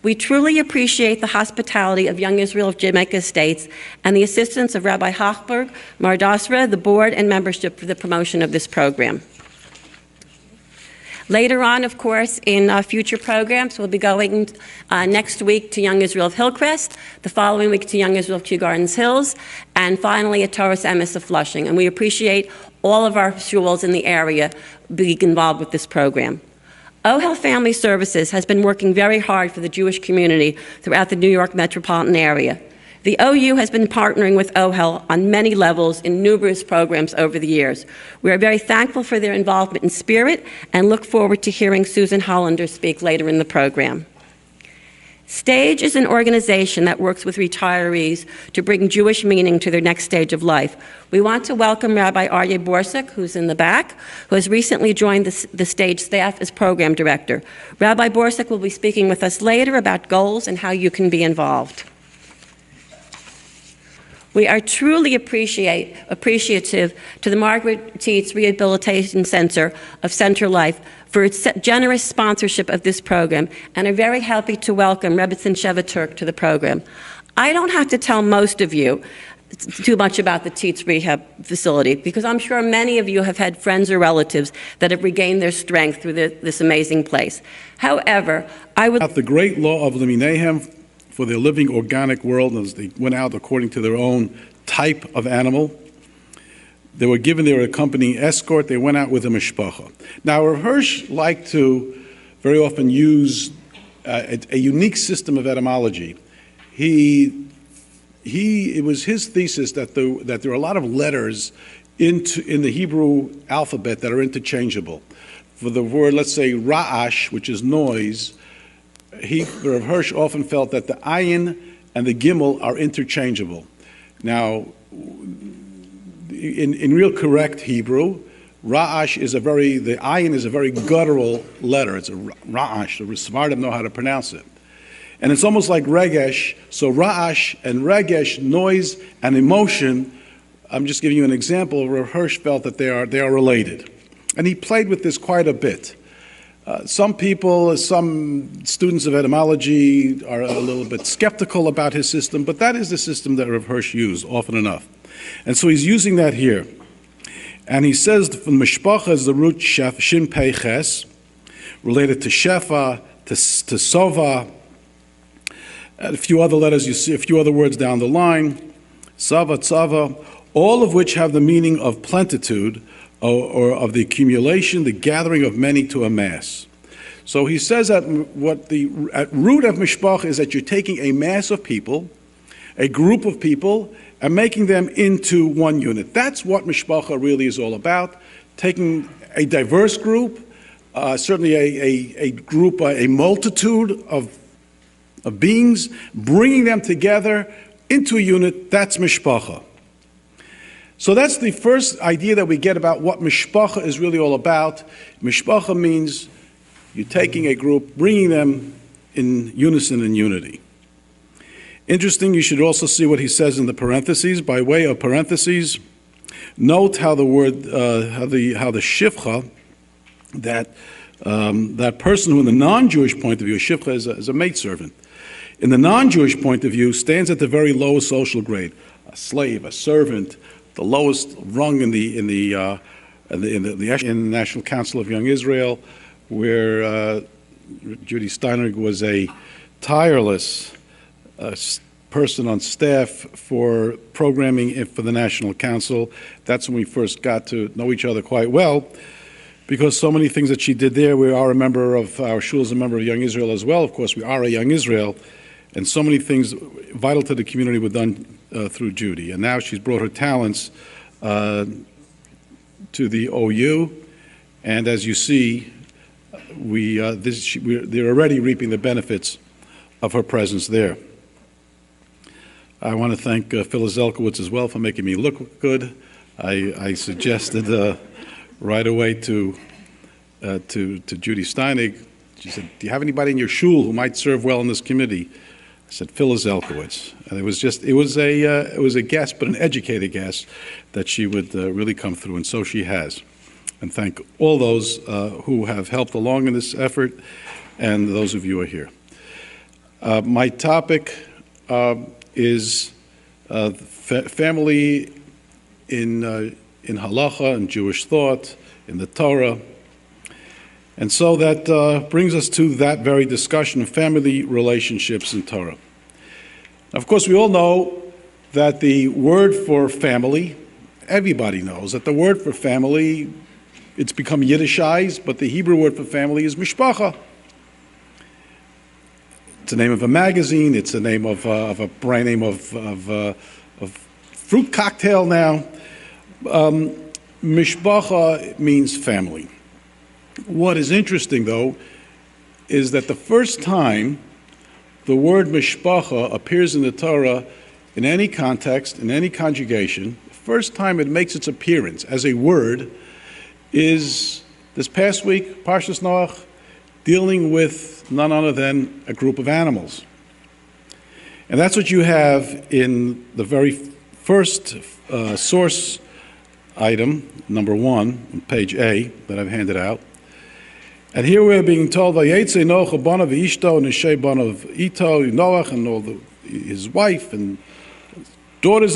We truly appreciate the hospitality of Young Israel of Jamaica Estates and the assistance of Rabbi Hochberg, Mardasra, the board, and membership for the promotion of this program. Later on, of course, in future programs, we'll be going next week to Young Israel of Hillcrest, the following week to Young Israel of Kew Gardens Hills, and finally at Toras Emes of Flushing. And we appreciate all of our shuls in the area being involved with this program. OHEL Family Services has been working very hard for the Jewish community throughout the New York metropolitan area. The OU has been partnering with OHEL on many levels in numerous programs over the years. We are very thankful for their involvement in spirit and look forward to hearing Susan Hollander speak later in the program. STAGE is an organization that works with retirees to bring Jewish meaning to their next stage of life. We want to welcome Rabbi Aryeh Borsuk, who's in the back, who has recently joined the STAGE staff as program director. Rabbi Borsuk will be speaking with us later about goals and how you can be involved. We are truly appreciative to the Margaret Tietz Rehabilitation Center of Center Life for its generous sponsorship of this program, and are very happy to welcome Rebbetzin Sheva Turk to the program. I don't have to tell most of you too much about the Tietz Rehab facility, because I'm sure many of you have had friends or relatives that have regained their strength through this amazing place. However, I would... The great law of Leminehem for their living organic world, as they went out according to their own type of animal. They were given their accompanying escort. They went out with a mishpacha. Now, Rav Hirsch liked to very often use a unique system of etymology. It was his thesis that there are a lot of letters in the Hebrew alphabet that are interchangeable. For the word, let's say, ra'ash, which is noise, Rav Hirsch often felt that the ayin and the gimel are interchangeable. Now, in real correct Hebrew, ra'ash is the ayin is a very guttural letter. It's a ra'ash. The Sfardim know how to pronounce it. And it's almost like regesh. So ra'ash and regesh, noise and emotion, I'm just giving you an example where Hirsch felt that they are related. And he played with this quite a bit. Some students of etymology are a little bit skeptical about his system, but that is the system that Rav Hirsch used often enough. And so he's using that here. And he says from mishpacha is the root shin pei ches, related to shefa, to sova, and a few other letters, you see a few other words down the line, sava, tzava, all of which have the meaning of plenitude, or of the accumulation, the gathering of many to a mass. So he says that what the root of mishpacha is that you're taking a mass of people, a group of people, and making them into one unit. That's what mishpacha really is all about, taking a diverse group, certainly a group, a multitude of beings, bringing them together into a unit. That's mishpacha. So that's the first idea that we get about what mishpacha is really all about. Mishpacha means you're taking a group, bringing them in unison and unity. Interesting, you should also see what he says in the parentheses. By way of parentheses, note how the word, how the shivcha, that person who in the non-Jewish point of view, shivcha is a maidservant. In the non-Jewish point of view, stands at the very lowest social grade. A slave, a servant, the lowest rung in the National Council of Young Israel, where Judy Steinberg was a tireless person on staff for programming for the National Council. That's when we first got to know each other quite well, because so many things that she did there. We are a member of, our shul is a member of Young Israel as well. Of course, we are a Young Israel, and so many things vital to the community were done through Judy. And now she's brought her talents to the OU, and as you see, they're already reaping the benefits of her presence there. I want to thank Phyllis Zelkowitz as well for making me look good. I suggested right away to Judy Steinig. She said, "Do you have anybody in your shul who might serve well in this committee?" I said, Phyllis Zelkowitz. And it was a guess, but an educated guess, that she would really come through, and so she has. And thank all those who have helped along in this effort, and those of you who are here. My topic is family in halacha and Jewish thought, in the Torah. And so that brings us to that very discussion of family relationships in Torah. Of course, we all know that the word for family, everybody knows that the word for family, it's become Yiddishized, but the Hebrew word for family is mishpacha. It's the name of a magazine. It's the name of a brand name of fruit cocktail now. Mishpacha means family. What is interesting, though, is that the first time the word mishpacha appears in the Torah in any context, in any conjugation, the first time it makes its appearance as a word is this past week, Parshas Noach, dealing with none other than a group of animals. And that's what you have in the very first source item, number 1, on page A, that I've handed out. And here we're being told, Vayetze Noach banav v'ishto and Neshe banav ito, Noach and all his wife and daughters